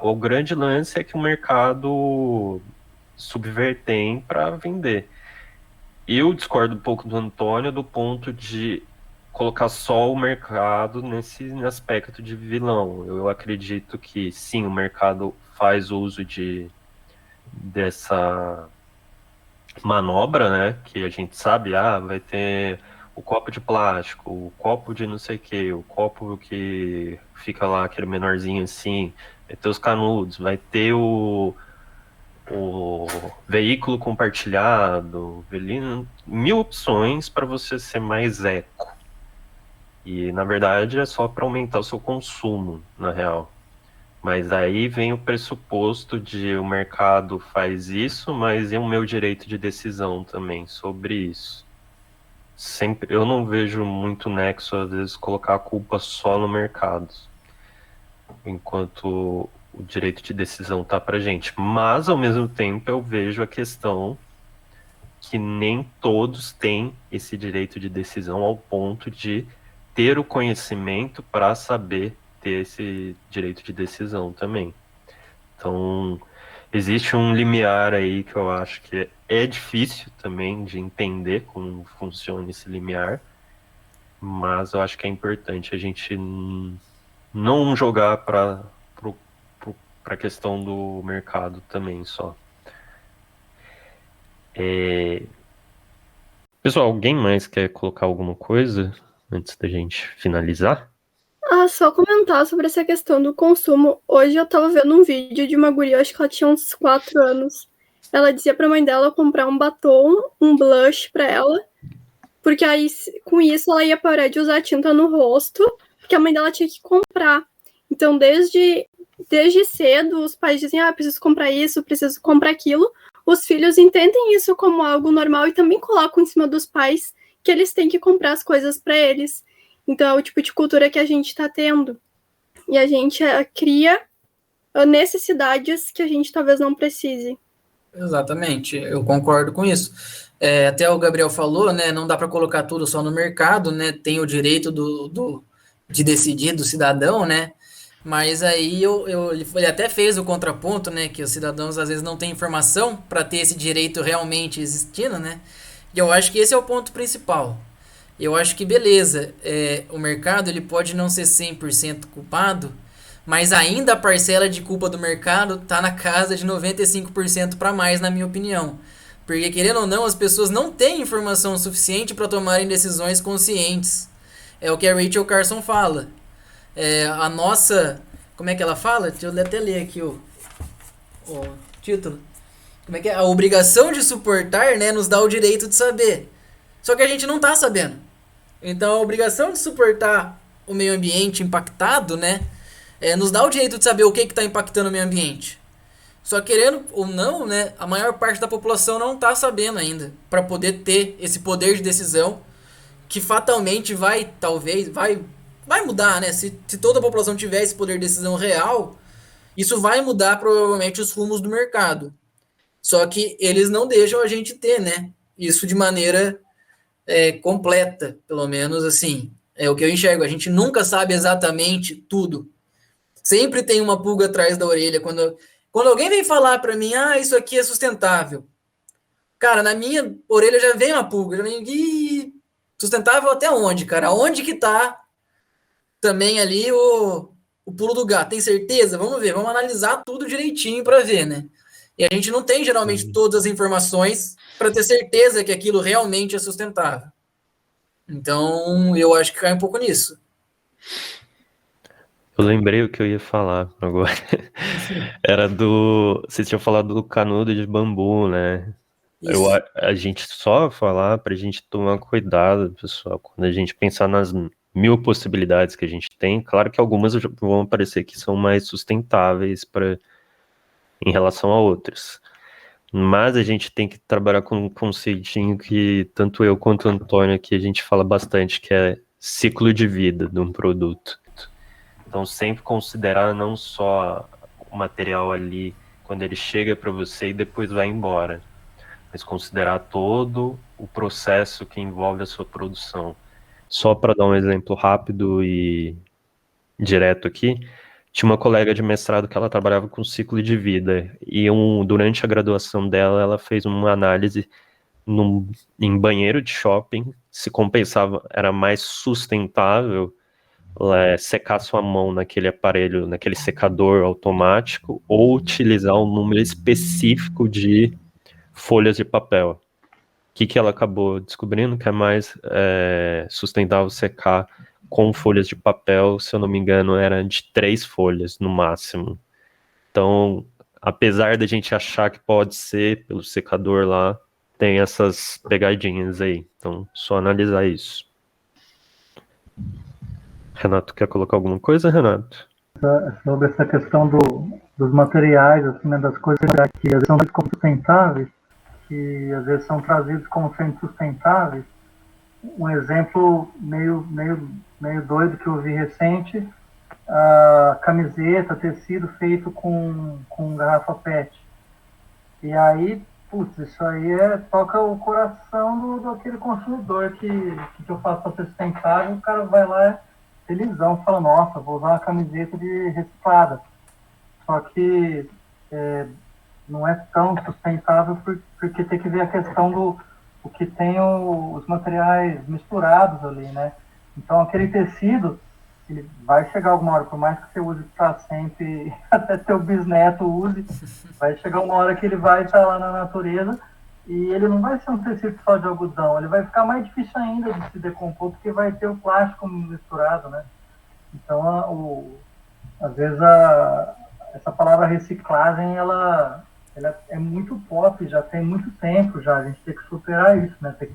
[SPEAKER 3] O grande lance é que o mercado subvertém para vender. Eu discordo um pouco do Antônio do ponto de colocar só o mercado nesse aspecto de vilão. Eu acredito que sim, o mercado faz uso dessa manobra, né? Que a gente sabe, vai ter o copo de plástico, o copo de não sei o que, o copo que fica lá, aquele menorzinho assim, vai ter os canudos, vai ter o veículo compartilhado, mil opções para você ser mais eco. E, na verdade, é só para aumentar o seu consumo, na real. Mas aí vem o pressuposto de o mercado faz isso, mas e o meu direito de decisão também sobre isso? Sempre, eu não vejo muito nexo, às vezes, colocar a culpa só no mercado, enquanto o direito de decisão tá pra gente. Mas, ao mesmo tempo, eu vejo a questão que nem todos têm esse direito de decisão ao ponto de ter o conhecimento para saber ter esse direito de decisão também. Então, existe um limiar aí que eu acho que é difícil também de entender como funciona esse limiar, mas eu acho que é importante a gente não jogar para a questão do mercado também só. Pessoal, alguém mais quer colocar alguma coisa antes da gente finalizar?
[SPEAKER 4] Só comentar sobre essa questão do consumo. Hoje eu tava vendo um vídeo de uma guria, acho que ela tinha uns 4 anos. Ela dizia pra mãe dela comprar um batom, um blush pra ela, porque aí com isso ela ia parar de usar tinta no rosto, porque a mãe dela tinha que comprar. Então, desde cedo, os pais dizem, preciso comprar isso, preciso comprar aquilo. Os filhos entendem isso como algo normal e também colocam em cima dos pais que eles têm que comprar as coisas para eles. Então, é o tipo de cultura que a gente está tendo. E a gente cria necessidades que a gente talvez não precise.
[SPEAKER 1] Exatamente, eu concordo com isso. Até o Gabriel falou, né? Não dá para colocar tudo só no mercado, né? Tem o direito de decidir do cidadão, né? Mas aí ele até fez o contraponto, né? Que os cidadãos às vezes não têm informação para ter esse direito realmente existindo, né? E eu acho que esse é o ponto principal. Eu acho que beleza, o mercado ele pode não ser 100% culpado, mas ainda a parcela de culpa do mercado está na casa de 95% para mais, na minha opinião. Porque, querendo ou não, as pessoas não têm informação suficiente para tomarem decisões conscientes. É o que a Rachel Carson fala. A nossa... Como é que ela fala? Deixa eu até ler aqui o título. Como é que é? A obrigação de suportar, né, nos dá o direito de saber. Só que a gente não está sabendo. Então, a obrigação de suportar o meio ambiente impactado, né, nos dá o direito de saber o que está impactando o meio ambiente. Só querendo ou não, né, a maior parte da população não está sabendo ainda para poder ter esse poder de decisão que fatalmente vai mudar, né? Se toda a população tiver esse poder de decisão real, isso vai mudar provavelmente os rumos do mercado. Só que eles não deixam a gente ter, né? Isso de maneira completa, pelo menos assim. É o que eu enxergo. A gente nunca sabe exatamente tudo. Sempre tem uma pulga atrás da orelha. Quando alguém vem falar para mim, isso aqui é sustentável. Cara, na minha orelha já vem uma pulga. Já vem, sustentável até onde, cara? Onde que tá também ali o pulo do gato? Tem certeza? Vamos ver. Vamos analisar tudo direitinho para ver, né? E a gente não tem, geralmente, todas as informações para ter certeza que aquilo realmente é sustentável. Então, eu acho que cai um pouco nisso.
[SPEAKER 3] Eu lembrei o que eu ia falar agora. Era vocês tinham falado do canudo de bambu, né? A gente só falar pra gente tomar cuidado, pessoal, quando a gente pensar nas 1000 possibilidades que a gente tem. Claro que algumas vão parecer que são mais sustentáveis em relação a outras. Mas a gente tem que trabalhar com um conceitinho que tanto eu quanto o Antônio aqui a gente fala bastante, que é ciclo de vida de um produto. Então sempre considerar não só o material ali quando ele chega para você e depois vai embora. mas considerar todo o processo que envolve a sua produção. Só para dar um exemplo rápido e direto aqui, tinha uma colega de mestrado que ela trabalhava com ciclo de vida, e durante a graduação dela, ela fez uma análise em banheiro de shopping, se compensava, era mais sustentável secar sua mão naquele aparelho, naquele secador automático, ou utilizar um número específico de folhas de papel. O que ela acabou descobrindo? Que é mais sustentável secar com folhas de papel, se eu não me engano, era de 3 folhas no máximo. Então, apesar da gente achar que pode ser pelo secador lá, tem essas pegadinhas aí. Então, só analisar isso. Renato, quer colocar alguma coisa, Renato?
[SPEAKER 8] Sobre essa questão dos materiais, assim, né, das coisas que às vezes são como sustentáveis, que às vezes são trazidos como sendo sustentáveis. Um exemplo meio doido que eu vi recente, a camiseta, tecido feito com garrafa PET. E aí, putz, isso aí toca o coração daquele consumidor que eu faço para ser sustentável, o cara vai lá felizão, fala, nossa, vou usar uma camiseta de reciclada. Só que não é tão sustentável porque tem que ver a questão do que tem os materiais misturados ali, né? Então, aquele tecido, ele vai chegar alguma hora, por mais que você use para sempre, até seu bisneto use, vai chegar uma hora que ele vai estar lá na natureza e ele não vai ser um tecido só de algodão, ele vai ficar mais difícil ainda de se decompor, porque vai ter o plástico misturado, né? Então, às vezes, essa palavra reciclagem, ela é muito pop, já tem muito tempo já, a gente tem que superar isso, né? Tem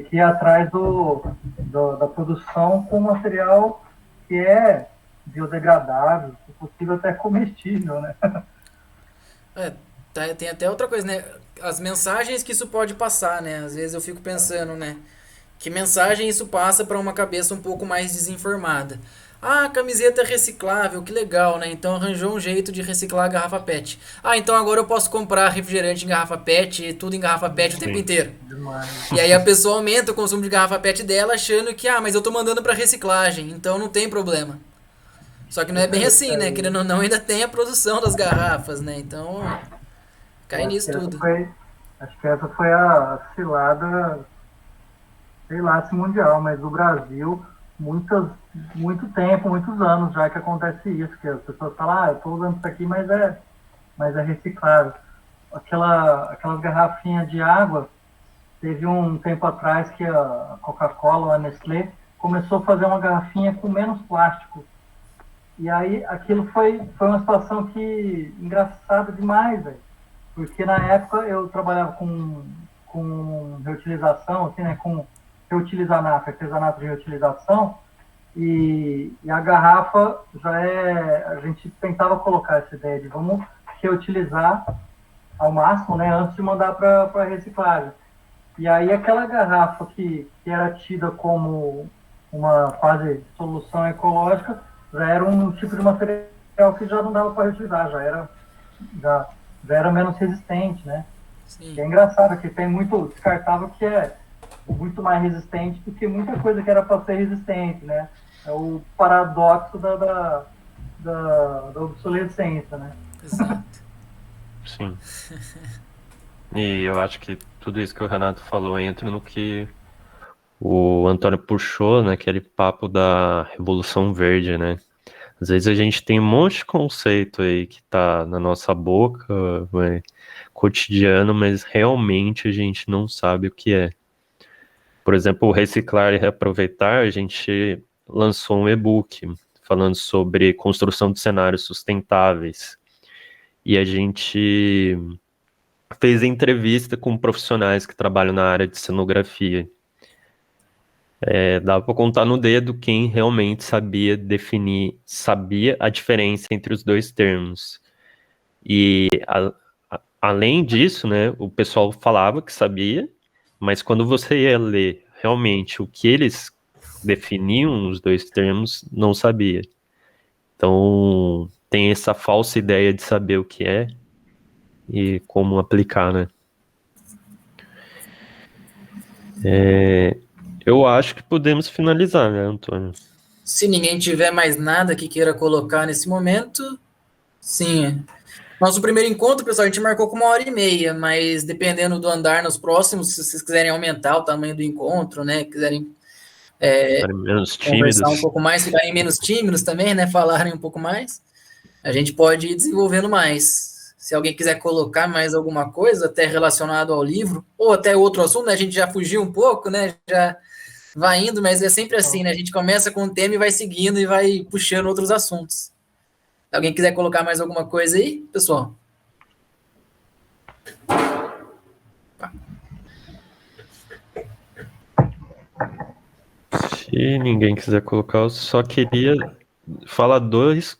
[SPEAKER 8] que ir atrás da produção com material que é biodegradável, se possível até comestível, né?
[SPEAKER 1] Tem até outra coisa, né? As mensagens que isso pode passar, né? Às vezes eu fico pensando, né? Que mensagem isso passa para uma cabeça um pouco mais desinformada? Ah, camiseta reciclável, que legal, né? Então arranjou um jeito de reciclar a garrafa PET. Ah, então agora eu posso comprar refrigerante em garrafa PET e tudo em garrafa PET o tempo inteiro. E aí a pessoa aumenta o consumo de garrafa PET dela achando que, mas eu tô mandando para reciclagem, então não tem problema. Só que não é bem assim, né? Querendo ou não, ainda tem a produção das garrafas, né? Então, cai nisso tudo.
[SPEAKER 8] Acho que essa foi a cilada, sei lá se mundial, mas no Brasil, muito tempo, muitos anos já que acontece isso, que as pessoas falam, eu estou usando isso aqui, mas é reciclável. Aquelas garrafinhas de água, teve um tempo atrás que a Coca-Cola, a Nestlé, começou a fazer uma garrafinha com menos plástico. E aí aquilo foi uma situação que engraçada demais, velho. Porque na época eu trabalhava com reutilização, assim, né, com artesanato de reutilização, e a garrafa a gente tentava colocar essa ideia de vamos reutilizar ao máximo, né, antes de mandar para reciclagem. E aí aquela garrafa que era tida como uma quase solução ecológica, já era um tipo de material que já não dava para reutilizar, já era menos resistente, né?
[SPEAKER 1] Sim.
[SPEAKER 8] E é engraçado que tem muito descartável que é muito mais resistente do que muita coisa que era para ser resistente, né? É o paradoxo da obsolescência, né?
[SPEAKER 1] Exato.
[SPEAKER 3] Sim. E eu acho que tudo isso que o Renato falou entra no que o Antônio puxou, naquele papo da Revolução Verde, né? Às vezes a gente tem um monte de conceito aí que tá na nossa boca, cotidiano, mas realmente a gente não sabe o que é. Por exemplo, o reciclar e reaproveitar, a gente lançou um e-book falando sobre construção de cenários sustentáveis. E a gente fez entrevista com profissionais que trabalham na área de cenografia. Dá para contar no dedo quem realmente sabia a diferença entre os dois termos. E além disso, né, o pessoal falava que sabia, mas quando você ia ler realmente o que eles definiam os dois termos, não sabia. Então tem essa falsa ideia de saber o que é e como aplicar, né? Eu acho que podemos finalizar, né, Antônio?
[SPEAKER 1] Se ninguém tiver mais nada que queira colocar nesse momento, sim. Nosso primeiro encontro, pessoal, a gente marcou com 1h30, mas dependendo do andar nos próximos, se vocês quiserem aumentar o tamanho do encontro, né, quiserem
[SPEAKER 3] Menos
[SPEAKER 1] conversar um
[SPEAKER 3] tímidos.
[SPEAKER 1] pouco mais, ficarem menos tímidos também, né, falarem um pouco mais, a gente pode ir desenvolvendo mais. Se alguém quiser colocar mais alguma coisa, até relacionado ao livro, ou até outro assunto, né, a gente já fugiu um pouco, né, já vai indo, mas é sempre assim, né, a gente começa com um tema e vai seguindo e vai puxando outros assuntos. Se alguém quiser colocar mais alguma coisa aí, pessoal?
[SPEAKER 3] Se ninguém quiser colocar, eu só queria falar duas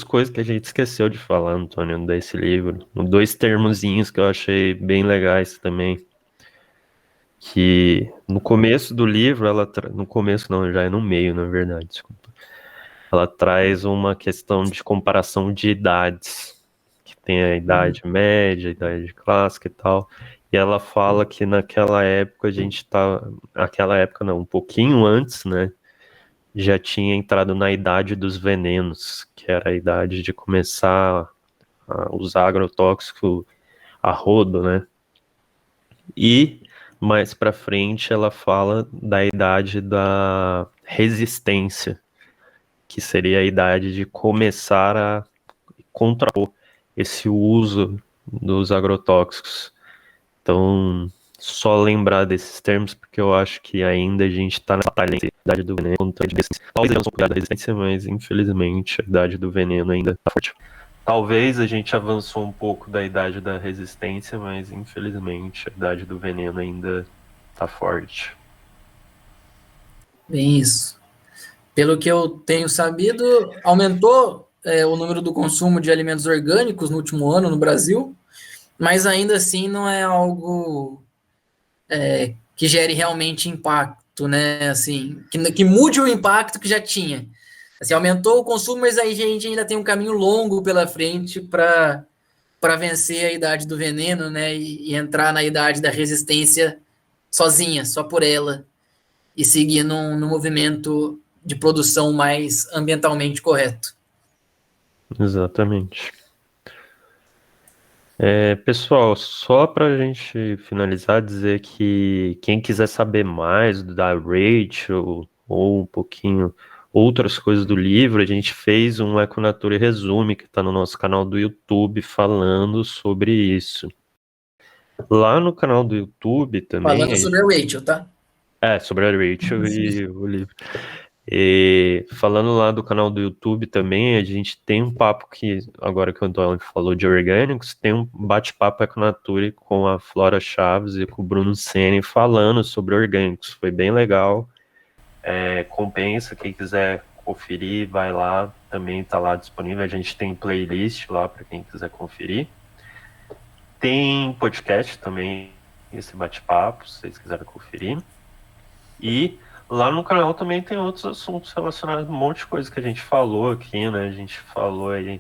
[SPEAKER 3] coisas que a gente esqueceu de falar, Antônio, desse livro. Dois termozinhos que eu achei bem legais também. Que no começo do livro, no começo não, já é no meio, na verdade, desculpa. Ela traz uma questão de comparação de idades, que tem a idade média, a idade clássica e tal. E ela fala que naquela época naquela época não, um pouquinho antes, né, já tinha entrado na idade dos venenos, que era a idade de começar a usar agrotóxico a rodo, né? E mais pra frente ela fala da idade da resistência, que seria a idade de começar a contrapor esse uso dos agrotóxicos. Então, só lembrar desses termos, porque eu acho que ainda a gente está na batalha entre a idade do veneno contra a resistência. Talvez tenhamos um pouco da resistência, mas infelizmente a idade do veneno ainda está forte. Talvez a gente avançou um pouco da idade da resistência, mas infelizmente a idade do veneno ainda está forte.
[SPEAKER 1] Bem isso. Pelo que eu tenho sabido, aumentou o número do consumo de alimentos orgânicos no último ano no Brasil, mas ainda assim não é algo que gere realmente impacto, né? Assim, que mude o impacto que já tinha. Assim, aumentou o consumo, mas aí a gente ainda tem um caminho longo pela frente para vencer a idade do veneno, né? E entrar na idade da resistência sozinha, só por ela, e seguir num movimento de produção mais ambientalmente correto.
[SPEAKER 3] Exatamente. Pessoal, só para a gente finalizar, dizer que quem quiser saber mais da Rachel ou um pouquinho outras coisas do livro, a gente fez um Econatura Resume, que está no nosso canal do YouTube, falando sobre isso. Lá no canal do YouTube também...
[SPEAKER 1] Falando sobre a Rachel, tá?
[SPEAKER 3] Sobre a Rachel e o livro. E falando lá do canal do YouTube também, a gente tem um papo que, agora que o Antônio falou de orgânicos, tem um bate-papo Econature com a Flora Chaves e com o Bruno Sene falando sobre orgânicos. Foi bem legal. Compensa, quem quiser conferir, vai lá, também está lá disponível. A gente tem playlist lá para quem quiser conferir. Tem podcast também, esse bate-papo, se vocês quiserem conferir. E lá no canal também tem outros assuntos relacionados a um monte de coisa que a gente falou aqui, né? A gente falou aí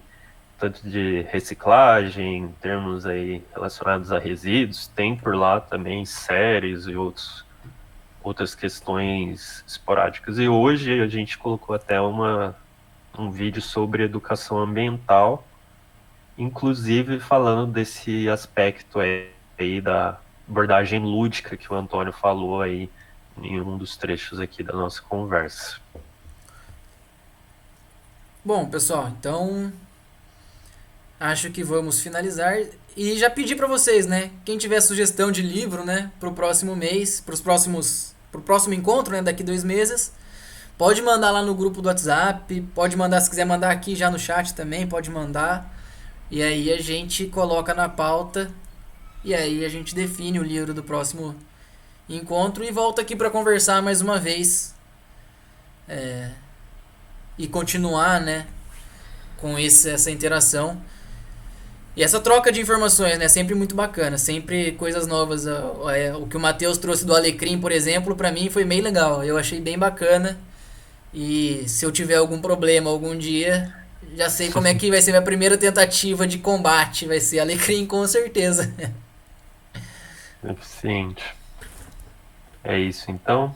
[SPEAKER 3] tanto de reciclagem, termos aí relacionados a resíduos, tem por lá também séries e outras questões esporádicas. E hoje a gente colocou até um vídeo sobre educação ambiental, inclusive falando desse aspecto aí da abordagem lúdica que o Antônio falou aí em um dos trechos aqui da nossa conversa.
[SPEAKER 1] Bom, pessoal, então acho que vamos finalizar e já pedi para vocês, né? Quem tiver sugestão de livro, né, para o próximo mês, pro próximo encontro, né, daqui 2 meses, pode mandar lá no grupo do WhatsApp, pode mandar, se quiser mandar aqui já no chat também, pode mandar. E aí a gente coloca na pauta e aí a gente define o livro do próximo encontro e volta aqui para conversar mais uma vez e continuar, né, com essa interação e essa troca de informações, né, sempre muito bacana, sempre coisas novas. O que o Matheus trouxe do alecrim, por exemplo, para mim foi bem legal, eu achei bem bacana. E se eu tiver algum problema algum dia, já sei como é que vai ser minha primeira tentativa de combate, vai ser alecrim com certeza.
[SPEAKER 3] Eficiente. É isso então.